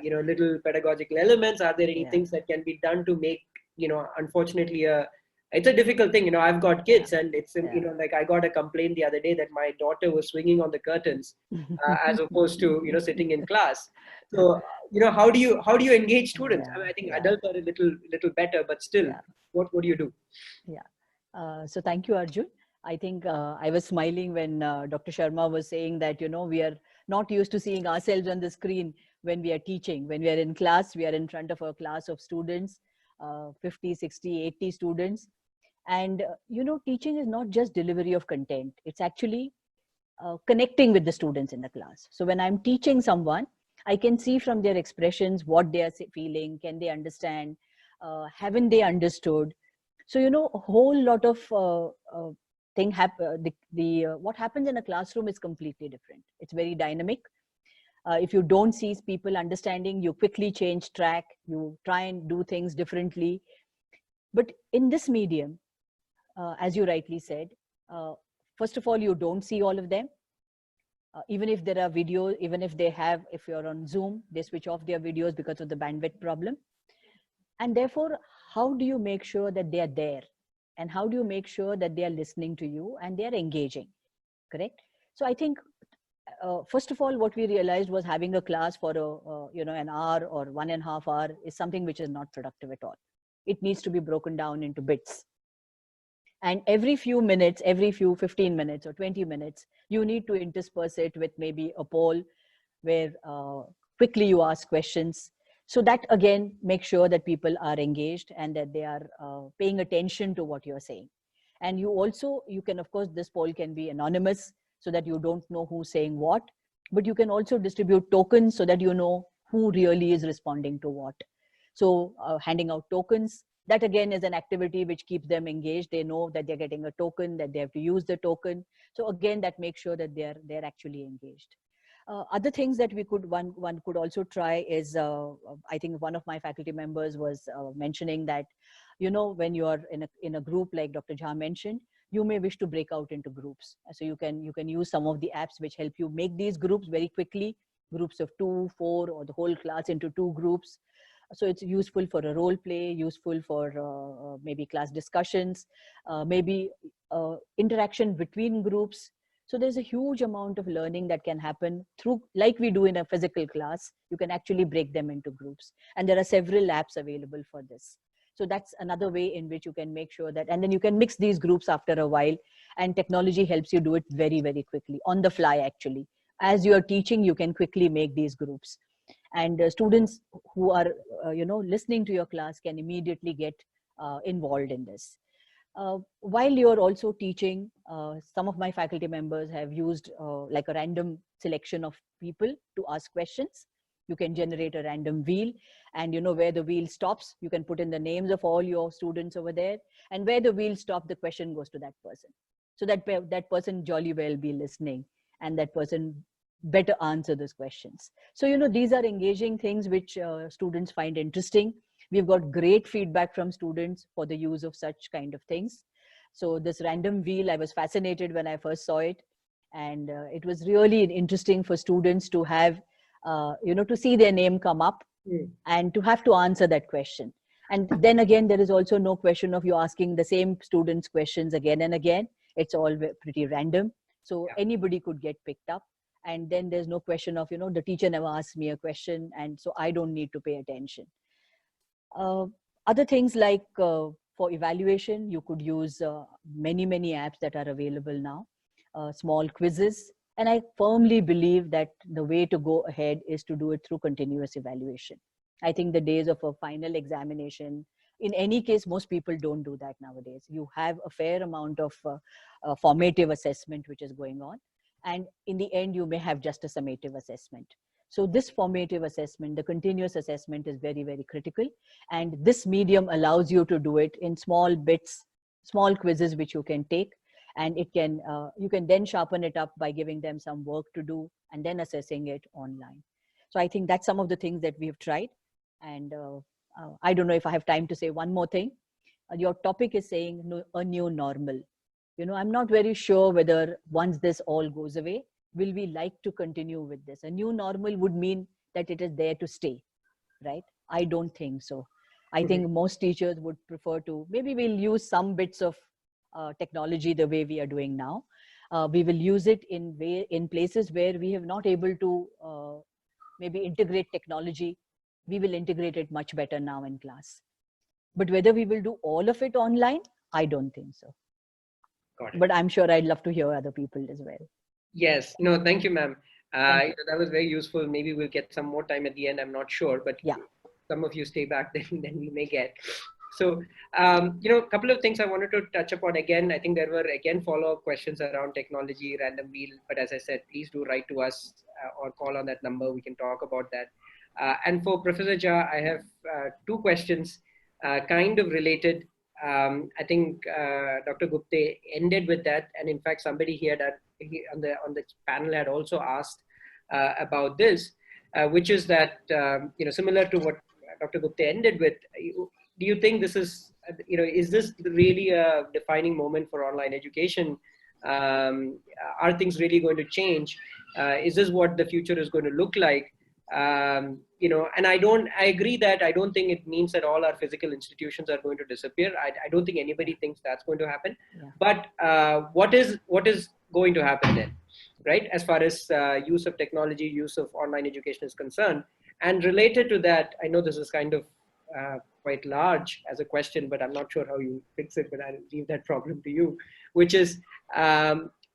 little pedagogical elements? Are there any things that can be done to make, unfortunately, it's a difficult thing. I've got kids, and it's, like I got a complaint the other day that my daughter was swinging on the curtains as opposed to, sitting in class. So, how do you engage students? I mean, I think adults are a little better, but still, what do you do? So thank you, Arjun. I think I was smiling when Dr. Sharma was saying that, we are not used to seeing ourselves on the screen when we are teaching. When we are in class, we are in front of a class of students, 50, 60, 80 students. And, teaching is not just delivery of content. It's actually connecting with the students in the class. So when I'm teaching someone, I can see from their expressions what they are feeling. Can they understand? Haven't they understood? So, a whole lot of thing happen. What happens in a classroom is completely different. It's very dynamic. If you don't see people understanding, you quickly change track. You try and do things differently. But in this medium, as you rightly said, first of all, you don't see all of them. Even if there are videos, even if if you're on Zoom, they switch off their videos because of the bandwidth problem. And therefore, how do you make sure that they are there? And how do you make sure that they are listening to you and they are engaging? Correct? So I think, first of all, what we realized was having a class for an hour or 1.5 hours is something which is not productive at all. It needs to be broken down into bits. And every few minutes, every few 15 minutes or 20 minutes, you need to intersperse it with maybe a poll where quickly you ask questions. So that again, make sure that people are engaged and that they are paying attention to what you're saying. And you can, of course, this poll can be anonymous so that you don't know who's saying what, but you can also distribute tokens so that you know who really is responding to what. So handing out tokens, that again is an activity which keeps them engaged. They know that they're getting a token, that they have to use the token. So again, that makes sure that they're actually engaged. Other things that one could also try is, I think one of my faculty members was mentioning that, when you are in a group like Dr. Jha mentioned, you may wish to break out into groups. So you can use some of the apps which help you make these groups very quickly, groups of 2, 4, or the whole class into 2 groups. So it's useful for a role play, useful for maybe class discussions, maybe interaction between groups. So there's a huge amount of learning that can happen through, like we do in a physical class. You can actually break them into groups. And there are several apps available for this. So that's another way in which you can make sure that, and then you can mix these groups after a while, and technology helps you do it very, very quickly, on the fly actually. As you're teaching, you can quickly make these groups. And students who are, listening to your class can immediately get involved in this. While you're also teaching, some of my faculty members have used like a random selection of people to ask questions. You can generate a random wheel, and where the wheel stops, you can put in the names of all your students over there, and where the wheel stops, the question goes to that person. So that person jolly well be listening, and that person better answer those questions. So, these are engaging things which students find interesting. We've got great feedback from students for the use of such kind of things. So this random wheel, I was fascinated when I first saw it. And it was really interesting for students to have, to see their name come up and to have to answer that question. And then again, there is also no question of you asking the same students questions again and again. It's all pretty random. So Yeah. anybody could get picked up. And then there's no question of, the teacher never asked me a question, and so I don't need to pay attention. Other things like for evaluation, you could use many apps that are available now, small quizzes. And I firmly believe that the way to go ahead is to do it through continuous evaluation. I think the days of a final examination, in any case, most people don't do that nowadays. You have a fair amount of formative assessment which is going on. And in the end, you may have just a summative assessment. So this formative assessment, the continuous assessment, is very critical. And this medium allows you to do it in small bits, small quizzes which you can take. And it can you can then sharpen it up by giving them some work to do and then assessing it online. So I think that's some of the things that we have tried. And I don't know if I have time to say one more thing. Your topic is saying a new normal. I'm not very sure whether once this all goes away, will we like to continue with this? A new normal would mean that it is there to stay, right? I don't think so. I think most teachers would prefer to, maybe we'll use some bits of technology the way we are doing now. We will use it in places where we have not able to maybe integrate technology. We will integrate it much better now in class. But whether we will do all of it online, I don't think so. Got it. But I'm sure I'd love to hear other people as well. Yes. No, thank you, ma'am. Thank you. That was very useful. Maybe we'll get some more time at the end. I'm not sure, but Yeah. some of you stay back, then we may get. So, a couple of things I wanted to touch upon again. I think there were again follow-up questions around technology, random wheel. But as I said, please do write to us or call on that number. We can talk about that. And for Professor Jha, I have two questions, kind of related. I think Dr. Gupte ended with that, and in fact, somebody here on the panel had also asked about this, which is that similar to what Dr. Gupte ended with. Do you think this is this really a defining moment for online education? Are things really going to change? Is this what the future is going to look like? And I agree that I don't think it means that all our physical institutions are going to disappear. I don't think anybody thinks that's going to happen. Yeah. But what is going to happen then, right? As far as use of technology, use of online education is concerned. And related to that, I know this is kind of quite large as a question, but I'm not sure how you fix it, but I'll leave that problem to you, which is,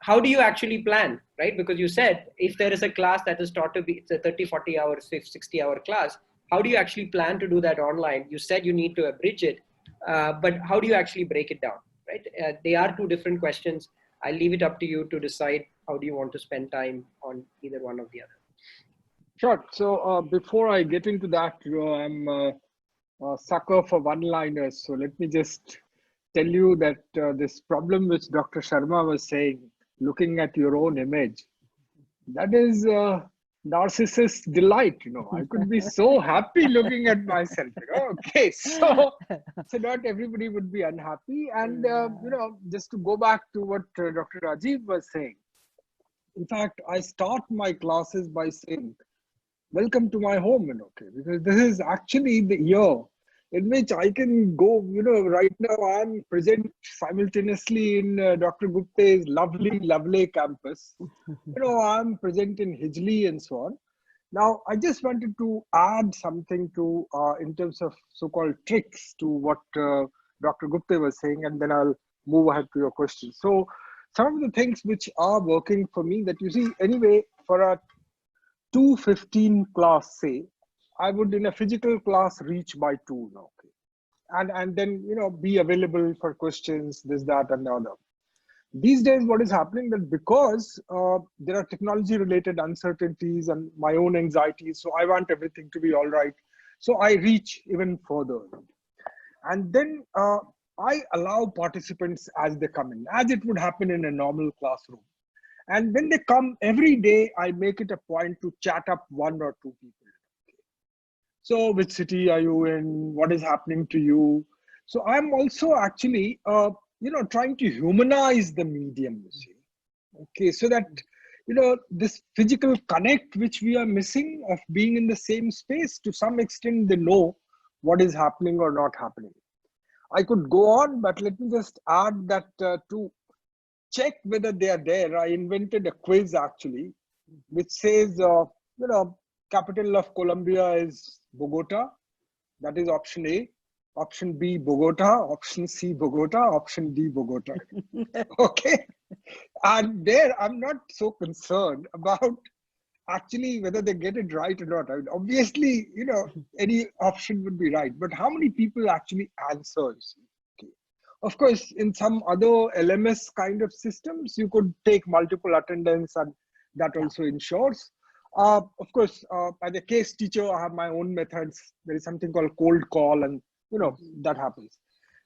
how do you actually plan, right? Because you said if there is a class that is taught to be, it's a 30, 40 hour, 60 hour class, how do you actually plan to do that online? You said you need to abridge it, but how do you actually break it down, right? They are two different questions. I'll leave it up to you to decide how do you want to spend time on either one or the other. Sure. So before I get into that, I'm a sucker for one-liners. So let me just tell you that this problem which Dr. Sharma was saying, looking at your own image, that is narcissist delight. I could be so happy looking at myself. Okay, so not everybody would be unhappy. And just to go back to what Dr. Rajiv was saying, in fact, I start my classes by saying, welcome to my home, okay, because this is actually the year in which I can go, right now I'm present simultaneously in Dr. Gupte's lovely campus. I'm present in Hijli and so on. Now, I just wanted to add something to, in terms of so-called tricks to what Dr. Gupte was saying, and then I'll move ahead to your question. So some of the things which are working for me that you see, anyway, for a 2:15 class, say, I would in a physical class reach by 2, okay, and then be available for questions, this, that, and the other. These days, what is happening that because there are technology-related uncertainties and my own anxieties, so I want everything to be all right. So I reach even further, and then I allow participants as they come in, as it would happen in a normal classroom. And when they come every day, I make it a point to chat up 1 or 2 people. So which city are you in? What is happening to you? So I'm also actually, trying to humanize the medium, you see. Okay, so that, this physical connect which we are missing of being in the same space, to some extent they know what is happening or not happening. I could go on, but let me just add that to check whether they are there, I invented a quiz actually, which says, capital of Colombia is Bogota. That is option A. Option B, Bogota. Option C, Bogota. Option D, Bogota. Okay. And there, I'm not so concerned about actually whether they get it right or not. I mean, obviously, any option would be right. But how many people actually answer? Okay. Of course, in some other LMS kind of systems, you could take multiple attendance, and that also ensures. Of course, as a case teacher, I have my own methods. There is something called cold call, and that happens.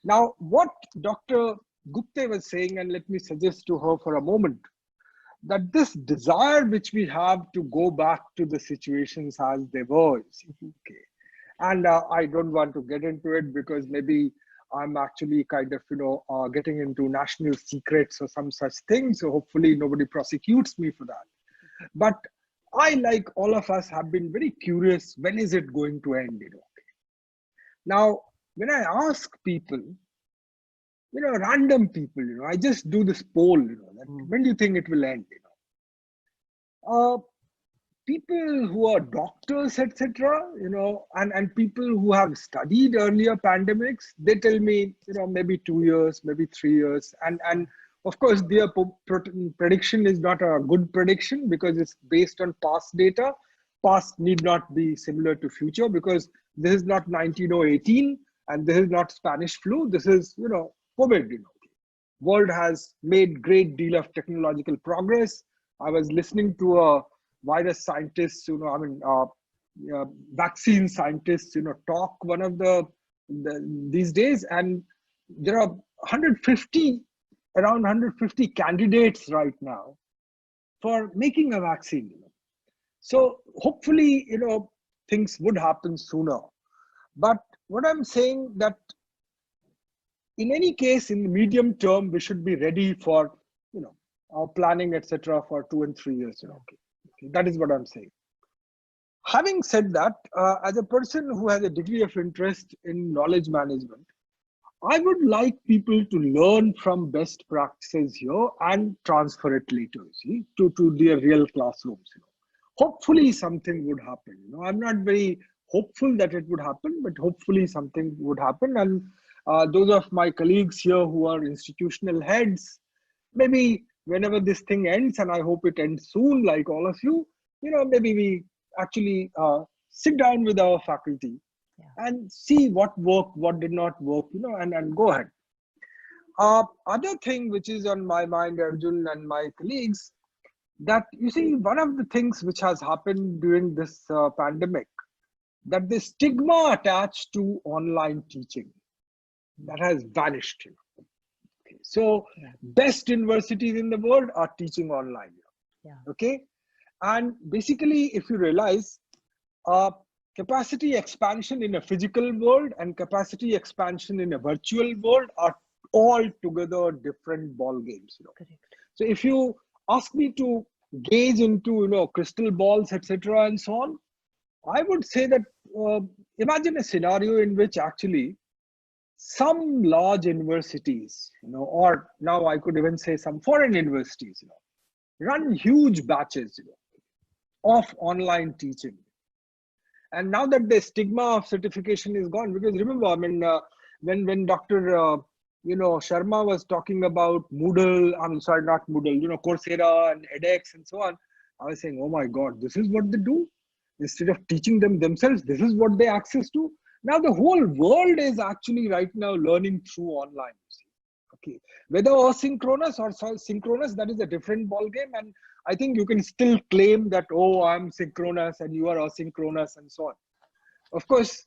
Now, what Dr. Gupte was saying, and let me suggest to her for a moment, that this desire which we have to go back to the situations as they were, okay. And I don't want to get into it because maybe I'm actually kind of, getting into national secrets or some such thing. So hopefully nobody prosecutes me for that. But I, like all of us, have been very curious, when is it going to end? Now, when I ask people, random people, I just do this poll, that when do you think it will end? People who are doctors, etc., and people who have studied earlier pandemics, they tell me, maybe 2 years, maybe 3 years. And of course, their prediction is not a good prediction because it's based on past data. Past need not be similar to future because this is not 1918 and this is not Spanish flu. This is, COVID. World has made great deal of technological progress. I was listening to a virus scientist, vaccine scientists, talk one of these days, and there are around 150 candidates right now for making a vaccine. So hopefully, things would happen sooner. But what I'm saying that in any case, in the medium term, we should be ready for, our planning, etc., for 2 and 3 years. Okay. That is what I'm saying. Having said that, as a person who has a degree of interest in knowledge management, I would like people to learn from best practices here and transfer it later, to their real classrooms. Hopefully something would happen. I'm not very hopeful that it would happen, but hopefully something would happen. And those of my colleagues here who are institutional heads, maybe whenever this thing ends, and I hope it ends soon, like all of you, maybe we actually sit down with our faculty and see what worked, what did not work, and go ahead. Other thing which is on my mind, Arjun and my colleagues, that one of the things which has happened during this pandemic, that the stigma attached to online teaching, that has vanished. So best universities in the world are teaching online. Okay. And basically, if you realize, capacity expansion in a physical world and capacity expansion in a virtual world are all together different ball games. So if you ask me to gaze into crystal balls, etc., and so on, I would say that imagine a scenario in which actually some large universities, or now I could even say some foreign universities, run huge batches, of online teaching. And now that the stigma of certification is gone, because remember, when Dr. Sharma was talking about Moodle, not Moodle, Coursera and edX and so on, I was saying, oh my God, this is what they do. Instead of teaching them themselves, this is what they access to. Now the whole world is actually right now learning through online. Okay, whether asynchronous or synchronous, that is a different ball game. And I think you can still claim that, oh, I'm synchronous and you are asynchronous and so on. Of course,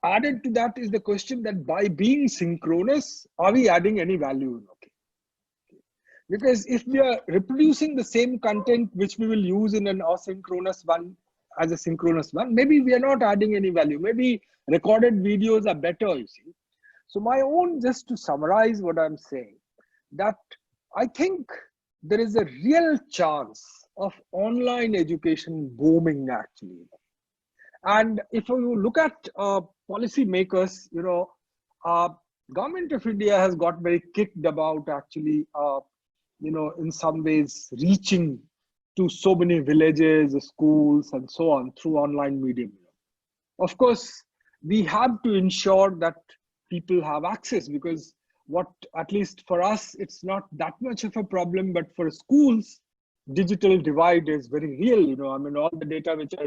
added to that is the question that by being synchronous, are we adding any value? Okay. Because if we are reproducing the same content which we will use in an asynchronous one as a synchronous one, maybe we are not adding any value. Maybe recorded videos are better, So my own, just to summarize what I'm saying, that I think there is a real chance of online education booming actually. And if you look at policy makers, Government of India has got very kicked about actually in some ways reaching to so many villages, schools, and so on through online medium. Of course, we have to ensure that people have access, because what, at least for us, it's not that much of a problem, but for schools, digital divide is very real. I mean, all the data which I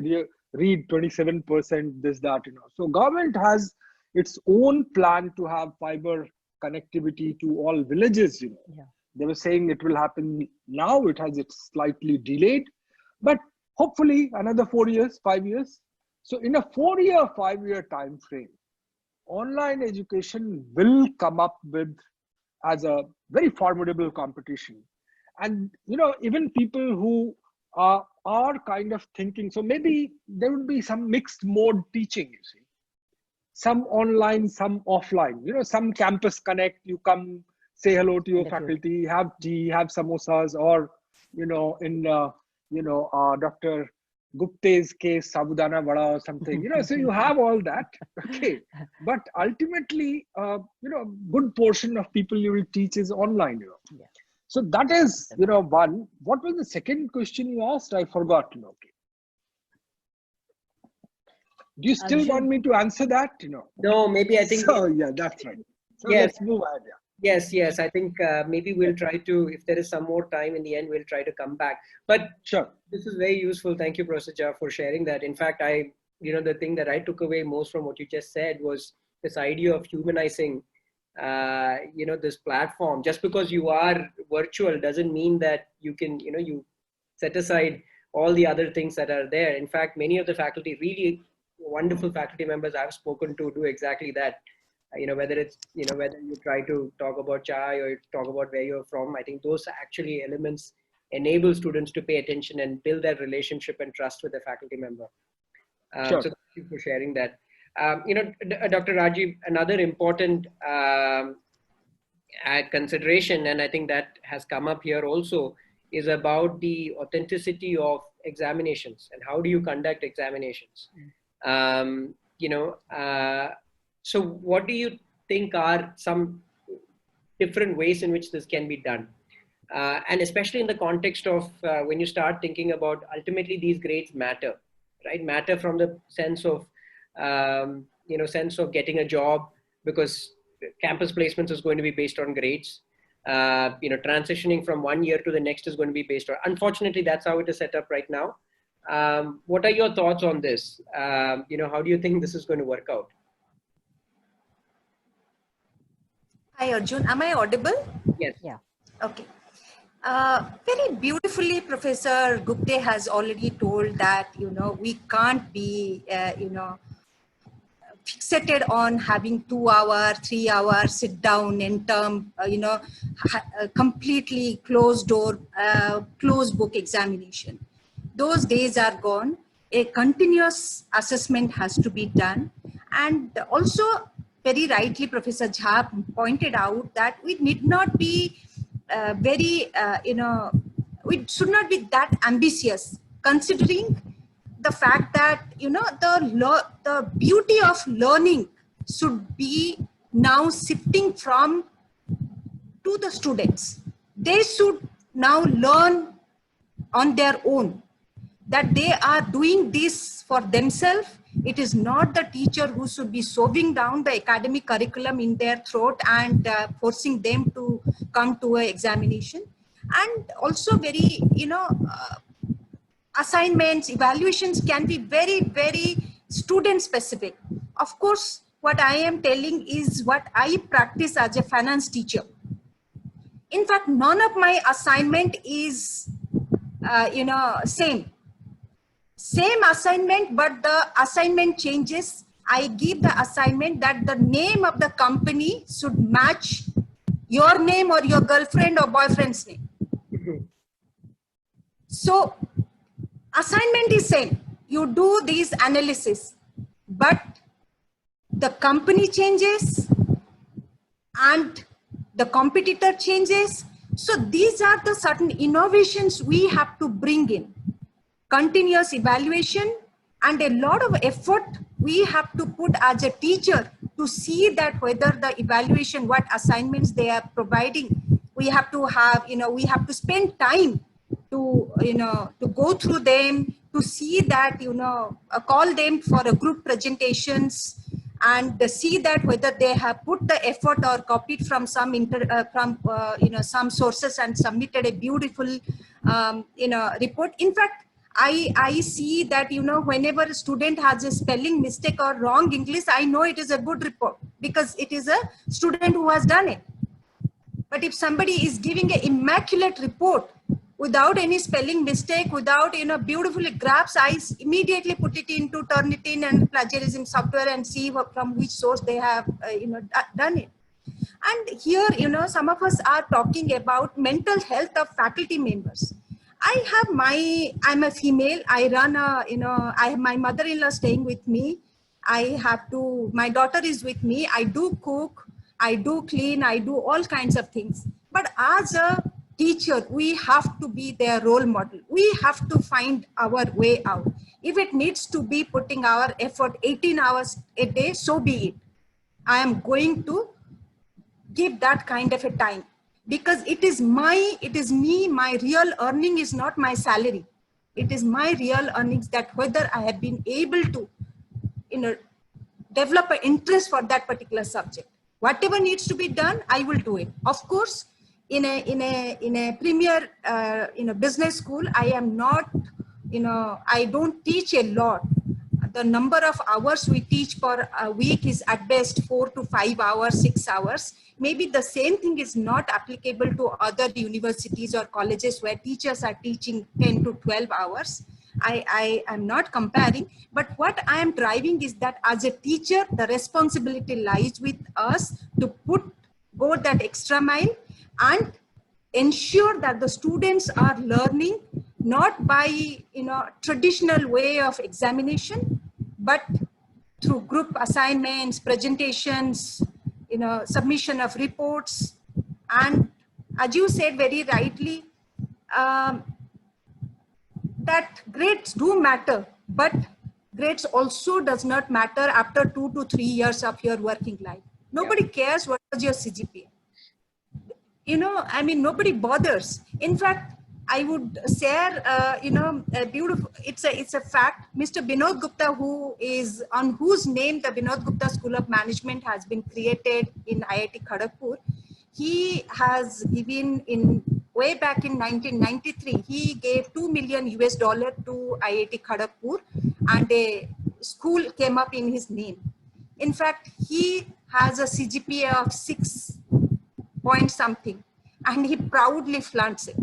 read, 27%, this, that, So government has its own plan to have fiber connectivity to all villages. Yeah. They were saying it will happen now. It's slightly delayed, but hopefully another 4 years, 5 years. So in a 4-year, 5-year time frame, online education will come up with as a very formidable competition. And even people who are kind of thinking, so maybe there would be some mixed mode teaching, some online, some offline, some campus connect, you come say hello to your faculty, have tea, have samosas, or in Dr. Gupte's case, sabudana vada or something, so you have all that. Okay. But ultimately, good portion of people you will teach is online, Yeah. So that is, one. What was the second question you asked? I forgot. Okay. Do you still want me to answer that? No, maybe I think. So, yeah, that's right. So Yes. let's move ahead. Yeah. Yes. I think maybe we'll try to, if there is some more time in the end, we'll try to come back. But Sure. This is very useful. Thank you, Professor Jha, for sharing that. In fact, the thing that I took away most from what you just said was this idea of humanizing, this platform. Just because you are virtual doesn't mean that you can, you set aside all the other things that are there. In fact, many of the faculty, really wonderful faculty members I've spoken to, do exactly that. Whether it's, whether you try to talk about chai or you talk about where you're from, I think those actually elements enable students to pay attention and build that relationship and trust with the faculty member. Sure. So thank you for sharing that. Dr. Rajiv, another important consideration, and I think that has come up here also, is about the authenticity of examinations and how do you conduct examinations. So what do you think are some different ways in which this can be done? And especially in the context of when you start thinking about ultimately these grades matter, right? Matter from the sense of, sense of getting a job, because campus placements is going to be based on grades. Transitioning from one year to the next is going to be based on, unfortunately, that's how it is set up right now. What are your thoughts on this? How do you think this is going to work out? Hi, Arjun. Am I audible? Yes. Yeah. Okay. Very beautifully, Professor Gupte has already told that, we can't be, fixated on having 2 hour, 3 hour sit down in term, completely closed door, closed book examination. Those days are gone. A continuous assessment has to be done. And also, very rightly, Professor Jha pointed out that we need not be we should not be that ambitious, considering the fact that, the beauty of learning should be now shifting from to the students. They should now learn on their own, that they are doing this for themselves. It is not the teacher who should be shoving down the academic curriculum in their throat and forcing them to come to an examination. And also very, assignments, evaluations can be very, very student specific. Of course, what I am telling is what I practice as a finance teacher. In fact, none of my assignment is, same assignment, but the assignment changes. I give the assignment that the name of the company should match your name or your girlfriend or boyfriend's name. So assignment is same. You do these analysis, but the company changes and the competitor changes. So these are the certain innovations we have to bring in. Continuous evaluation and a lot of effort we have to put as a teacher to see that whether the evaluation, what assignments they are providing, We have to have, we have to spend time to, to go through them, to see that, call them for a group presentations, and see that whether they have put the effort or copied from some some sources and submitted a beautiful report. In fact, I see that, whenever a student has a spelling mistake or wrong English, I know it is a good report because it is a student who has done it. But if somebody is giving an immaculate report without any spelling mistake, without, beautifully graphs, I immediately put it into Turnitin and plagiarism software and see from which source they have, done it. And here, some of us are talking about mental health of faculty members. I'm a female. I run I have my mother-in-law staying with me. My daughter is with me. I do cook, I do clean, I do all kinds of things. But as a teacher, we have to be their role model. We have to find our way out. If it needs to be putting our effort 18 hours a day, so be it. I am going to give that kind of a time, because it is me, my real earning is not my salary. It is my real earnings, that whether I have been able to, develop an interest for that particular subject. Whatever needs to be done, I will do it. Of course, in a premier, business school, I am not, I don't teach a lot. The number of hours we teach per week is at best 4 to 5 hours, 6 hours. Maybe the same thing is not applicable to other universities or colleges where teachers are teaching 10 to 12 hours. I am not comparing, but what I am driving is that as a teacher, the responsibility lies with us to go that extra mile and ensure that the students are learning not by, traditional way of examination, but through group assignments, presentations, submission of reports. And as you said very rightly, that grades do matter, but grades also does not matter after 2 to 3 years of your working life. Nobody cares what was your CGPA. Nobody bothers. In fact, I would share, a beautiful, it's a fact. Mr. Binod Gupta, on whose name the Binod Gupta School of Management has been created in IIT Kharagpur, he has given way back in 1993, he gave $2 million to IIT Kharagpur, and a school came up in his name. In fact, he has a CGPA of 6 point something, and he proudly flaunts it.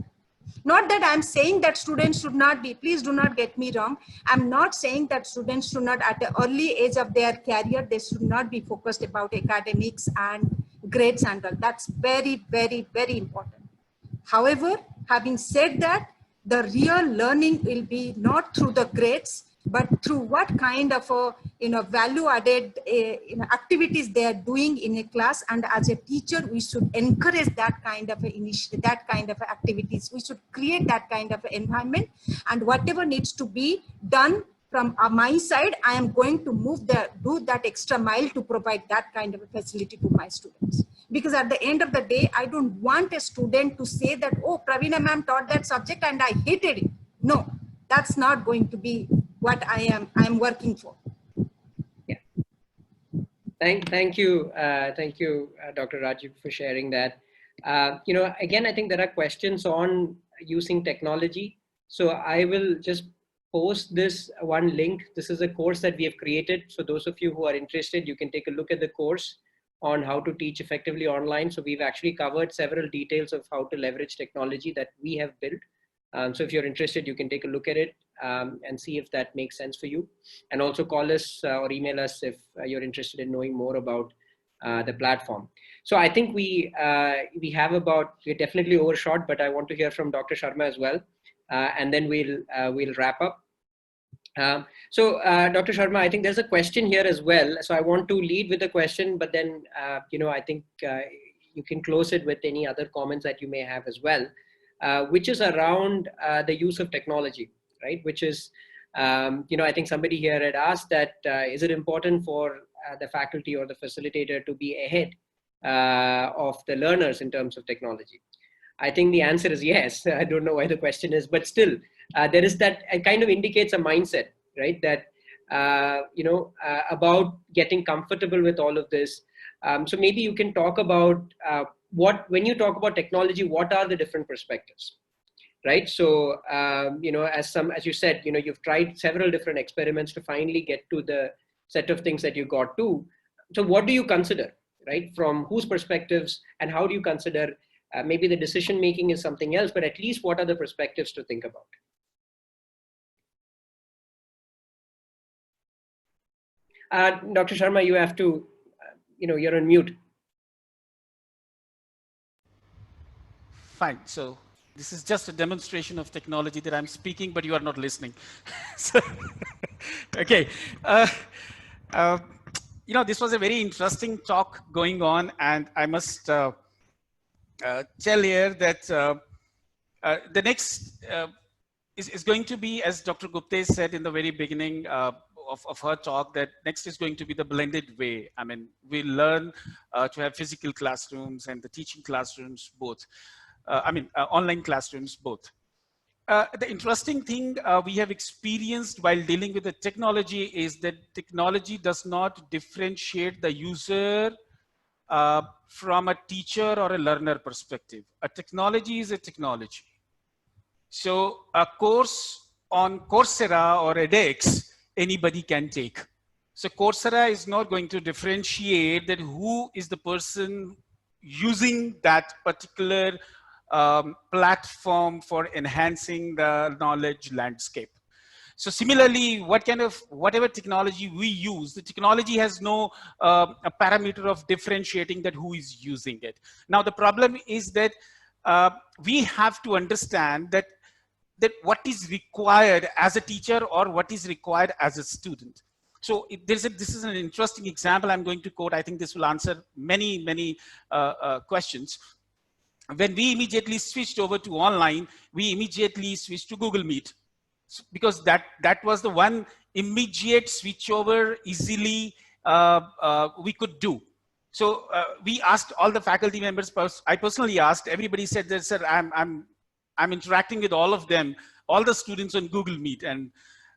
Not that I'm saying that students should not be, please do not get me wrong. I'm not saying that students should not, at the early age of their career, they should not be focused about academics and grades and all. That's very, very, very important. However, having said that, the real learning will be not through the grades, but through what kind of value added activities they are doing in a class. And as a teacher, we should encourage that kind of activities. We should create that kind of environment, and whatever needs to be done from my side, I am going to do that extra mile to provide that kind of a facility to my students. Because at the end of the day, I don't want a student to say that, oh, Praveena ma'am taught that subject and I hated it. No, that's not going to be what I am working for. Yeah. Thank you, Dr. Rajiv, for sharing that. Again, I think there are questions on using technology. So I will just post this one link. This is a course that we have created. So those of you who are interested, you can take a look at the course on how to teach effectively online. So we've actually covered several details of how to leverage technology that we have built. So if you're interested, you can take a look at it and see if that makes sense for you. And also call us or email us if you're interested in knowing more about the platform. So I think we're definitely overshot, but I want to hear from Dr. Sharma as well. And then we'll wrap up. Dr. Sharma, I think there's a question here as well. So I want to lead with a question, but then, I think you can close it with any other comments that you may have as well, which is around the use of technology, right? Which is, I think somebody here had asked that, is it important for the faculty or the facilitator to be ahead of the learners in terms of technology? I think the answer is yes. I don't know why the question is, but still, there is that. It kind of indicates a mindset, right? That about getting comfortable with all of this. So maybe you can talk about when you talk about technology, what are the different perspectives, right? So as you said, you've tried several different experiments to finally get to the set of things that you got to. So what do you consider, right? From whose perspectives, and how do you consider? Maybe the decision making is something else, but at least what are the perspectives to think about? Dr. Sharma, you have to, you're on mute. Fine. So this is just a demonstration of technology that I'm speaking, but you are not listening. So, okay. This was a very interesting talk going on, and I must tell here that the next is going to be, as Dr. Gupte said in the very beginning of her talk, that next is going to be the blended way. I mean, we learn to have physical classrooms and the teaching classrooms both. Online classrooms both. The interesting thing we have experienced while dealing with the technology is that technology does not differentiate the user from a teacher or a learner perspective. A technology is a technology. So a course on Coursera or edX, anybody can take. So Coursera is not going to differentiate that who is the person using that particular platform for enhancing the knowledge landscape. So similarly, whatever technology we use, the technology has no a parameter of differentiating that who is using it. Now the problem is that we have to understand that what is required as a teacher or what is required as a student. So this is an interesting example I'm going to quote. I think this will answer many questions. When we immediately switched over to online, we immediately switched to Google Meet, because that was the one immediate switchover easily we could do. So we asked all the faculty members. I personally asked. Everybody said that, sir, I'm interacting with all of them, all the students on Google Meet, and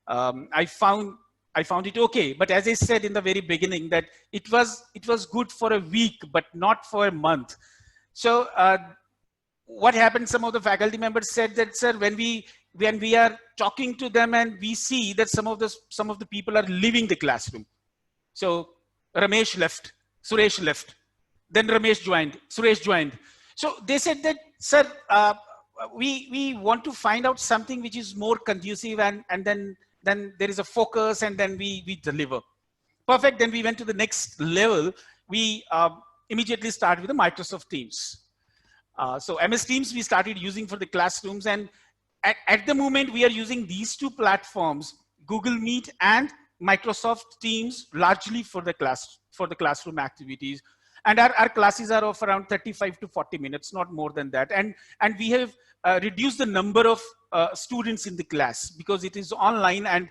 I found it okay. But as I said in the very beginning, that it was good for a week, but not for a month. So what happened? Some of the faculty members said that, sir, when we are talking to them and we see that some of the people are leaving the classroom. So Ramesh left, Suresh left, then Ramesh joined, Suresh joined. So they said that, sir, we want to find out something which is more conducive, and then there is a focus, and then we deliver. Perfect. Then we went to the next level. We immediately started with the Microsoft Teams. So MS Teams we started using for the classrooms, and at the moment we are using these two platforms, Google Meet and Microsoft Teams, largely for the classroom activities. And our classes are of around 35 to 40 minutes, not more than that. And we have reduced the number of students in the class because it is online, and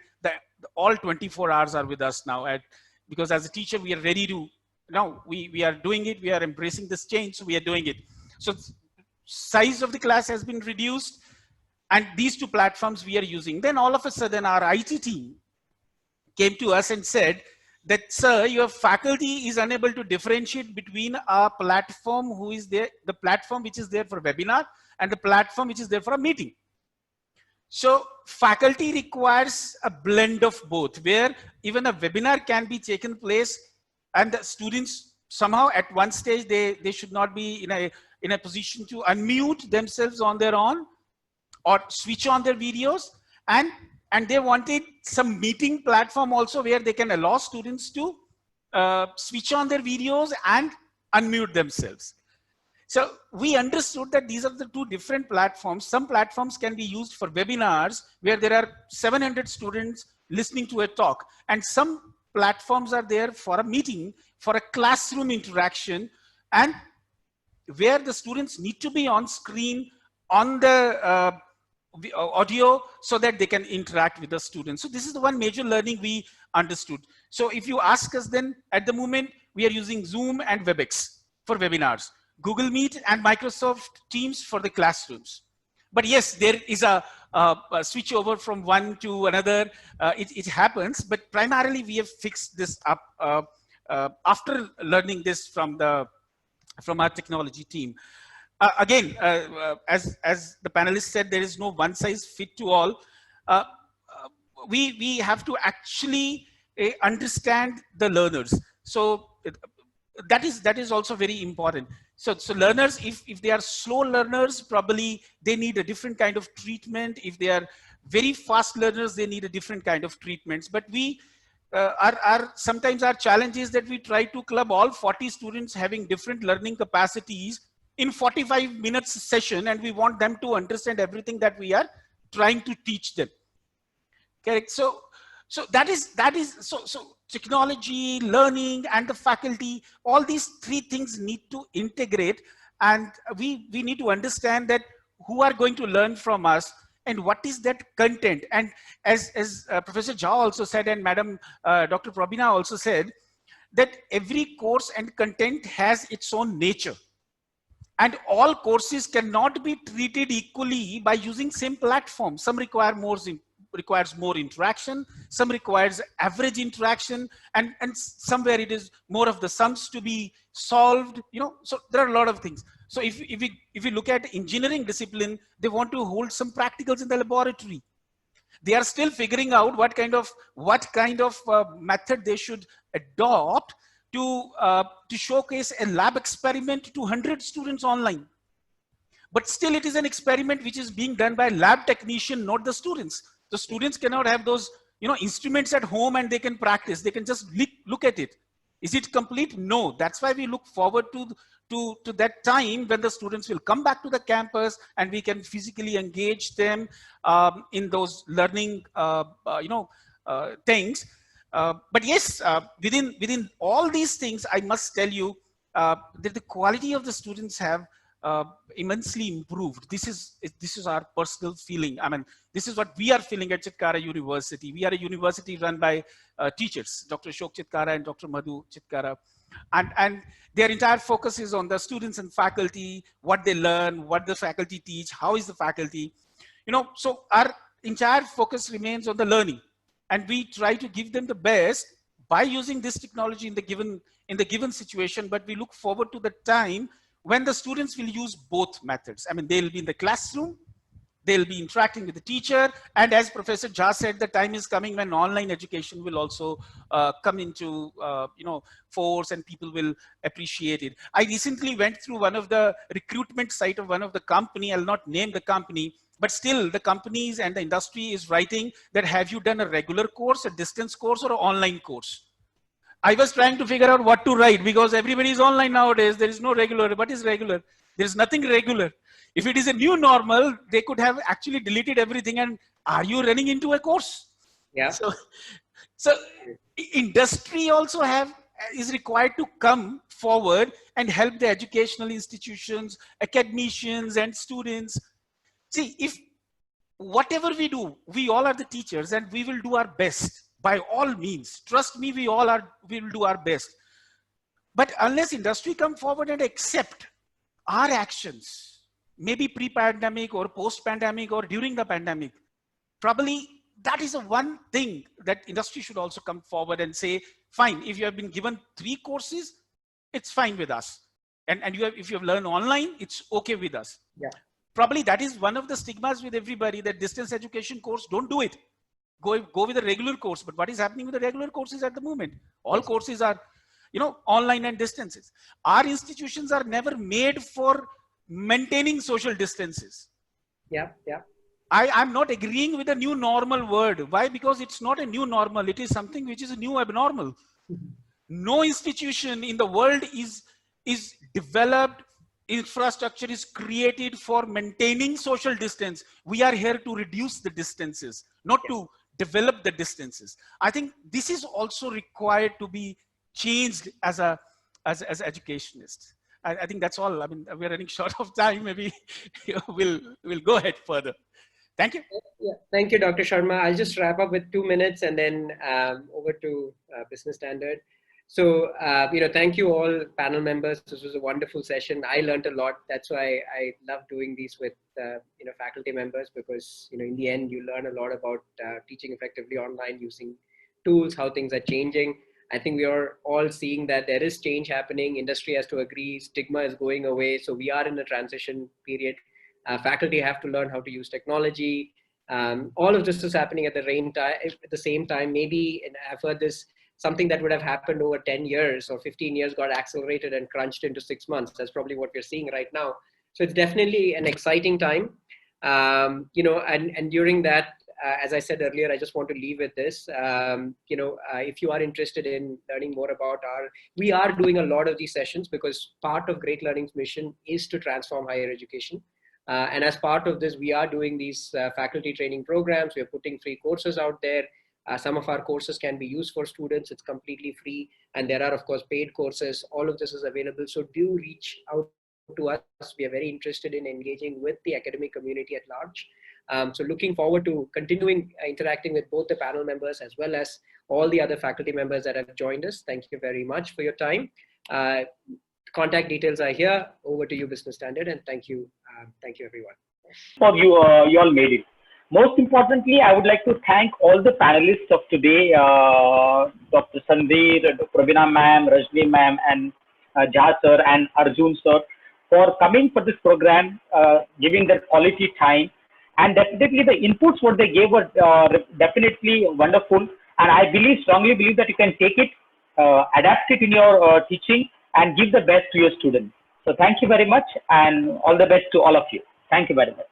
all 24 hours are with us now. Because as a teacher, we are ready to, now we are doing it, we are embracing this change, so we are doing it. So size of the class has been reduced, and these two platforms we are using. Then all of a sudden our IT team came to us and said that, sir, your faculty is unable to differentiate between a platform the platform which is there for webinar and the platform which is there for a meeting. So faculty requires a blend of both, where even a webinar can be taken place, and the students somehow at one stage they should not be in a position to unmute themselves on their own or switch on their videos, and they wanted some meeting platform also where they can allow students to switch on their videos and unmute themselves. So we understood that these are the two different platforms. Some platforms can be used for webinars where there are 700 students listening to a talk, and some platforms are there for a meeting, for a classroom interaction, and where the students need to be on screen on the audio so that they can interact with the students. So this is the one major learning we understood. So if you ask us, then at the moment we are using Zoom and WebEx for webinars. Google Meet and Microsoft Teams for the classrooms. But yes, there is a switch over from one to another. It happens, but primarily we have fixed this up after learning this from our technology team. As the panelists said, there is no one size fit to all. We have to actually understand the learners. So that is also very important. So learners, if they are slow learners, probably they need a different kind of treatment. If they are very fast learners, they need a different kind of treatments. But we sometimes our challenge is that we try to club all 40 students having different learning capacities in 45 minutes session, and we want them to understand everything that we are trying to teach them. Correct. So that is so technology, learning, and the faculty, all these three things need to integrate, and we need to understand that who are going to learn from us and what is that content. And as Professor Jha also said, and Madam Dr. Prabina also said, that every course and content has its own nature, and all courses cannot be treated equally by using same platform. Some requires more interaction, some requires average interaction, and somewhere it is more of the sums to be solved, so there are a lot of things. So if we look at engineering discipline, they want to hold some practicals in the laboratory. They are still figuring out what kind of method they should adopt to showcase a lab experiment to 100 students online. But still it is an experiment which is being done by a lab technician, not the students. The students cannot have those instruments at home and they can practice. They can just look at it. Is it complete? No. That's why we look forward to that time when the students will come back to the campus and we can physically engage them in those learning things. But yes, within all these things, I must tell you that the quality of the students have immensely improved. This is our personal feeling. I mean, this is what we are feeling at Chitkara University. We are a university run by teachers, Dr. Ashok Chitkara and Dr. Madhu Chitkara, and their entire focus is on the students and faculty, what they learn, what the faculty teach, how is the faculty, so our entire focus remains on the learning, and we try to give them the best by using this technology in the given situation. But we look forward to the time when the students will use both methods. I mean, they'll be in the classroom, they'll be interacting with the teacher, and as Professor Jha said, the time is coming when online education will also come into force, and people will appreciate it. I recently went through one of the recruitment site of one of the company. I'll not name the company, but still the companies and the industry is writing that, have you done a regular course, a distance course, or an online course? I was trying to figure out what to write, because everybody is online nowadays. There is no regular. What is regular? There is nothing regular. If it is a new normal, they could have actually deleted everything. And are you running into a course? Yeah. So industry also is required to come forward and help the educational institutions, academicians, and students. See, if whatever we do, we all are the teachers, and we will do our best. By all means, trust me, we will do our best. But unless industry come forward and accept our actions, maybe pre-pandemic or post-pandemic or during the pandemic, probably that is the one thing that industry should also come forward and say, fine, if you have been given 3 courses, it's fine with us. And if you have learned online, it's okay with us. Yeah. Probably that is one of the stigmas with everybody, that distance education course, don't do it. Go with a regular course. But what is happening with the regular courses at the moment? All courses are, online and distances. Our institutions are never made for maintaining social distances. Yeah. I'm not agreeing with the new normal word. Why? Because it's not a new normal. It is something which is a new abnormal. No institution in the world is developed, infrastructure is created for maintaining social distance. We are here to reduce the distances, not to develop the distances. I think this is also required to be changed as educationists. I think that's all. I mean, we're running short of time. Maybe we'll go ahead further. Thank you. Yeah, thank you, Dr. Sharma. I'll just wrap up with 2 minutes and then over to Business Standard. So, thank you all panel members. This was a wonderful session. I learned a lot. That's why I love doing these with, faculty members, because, in the end, you learn a lot about teaching effectively online using tools, how things are changing. I think we are all seeing that there is change happening. Industry has to agree. Stigma is going away. So we are in a transition period. Faculty have to learn how to use technology. All of this is happening at the same time. Maybe, and I've heard this, something that would have happened over 10 years or 15 years got accelerated and crunched into 6 months. That's probably what we're seeing right now. So it's definitely an exciting time. And during that, as I said earlier, I just want to leave with this. If you are interested in learning more about we are doing a lot of these sessions because part of Great Learning's mission is to transform higher education. And as part of this, we are doing these faculty training programs. We're putting free courses out there. Some of our courses can be used for students. It's completely free. And there are, of course, paid courses. All of this is available. So do reach out to us. We are very interested in engaging with the academic community at large. So looking forward to continuing interacting with both the panel members as well as all the other faculty members that have joined us. Thank you very much for your time. Contact details are here. Over to you, Business Standard, and thank you everyone. For you, you all made it. Most importantly, I would like to thank all the panelists of today, Dr. Sandeep, Dr. Pravina ma'am, Rajni ma'am, and Jha sir and Arjun sir for coming for this program, giving their quality time. And definitely the inputs what they gave were definitely wonderful. And I strongly believe that you can take it, adapt it in your teaching, and give the best to your students. So thank you very much, and all the best to all of you. Thank you very much.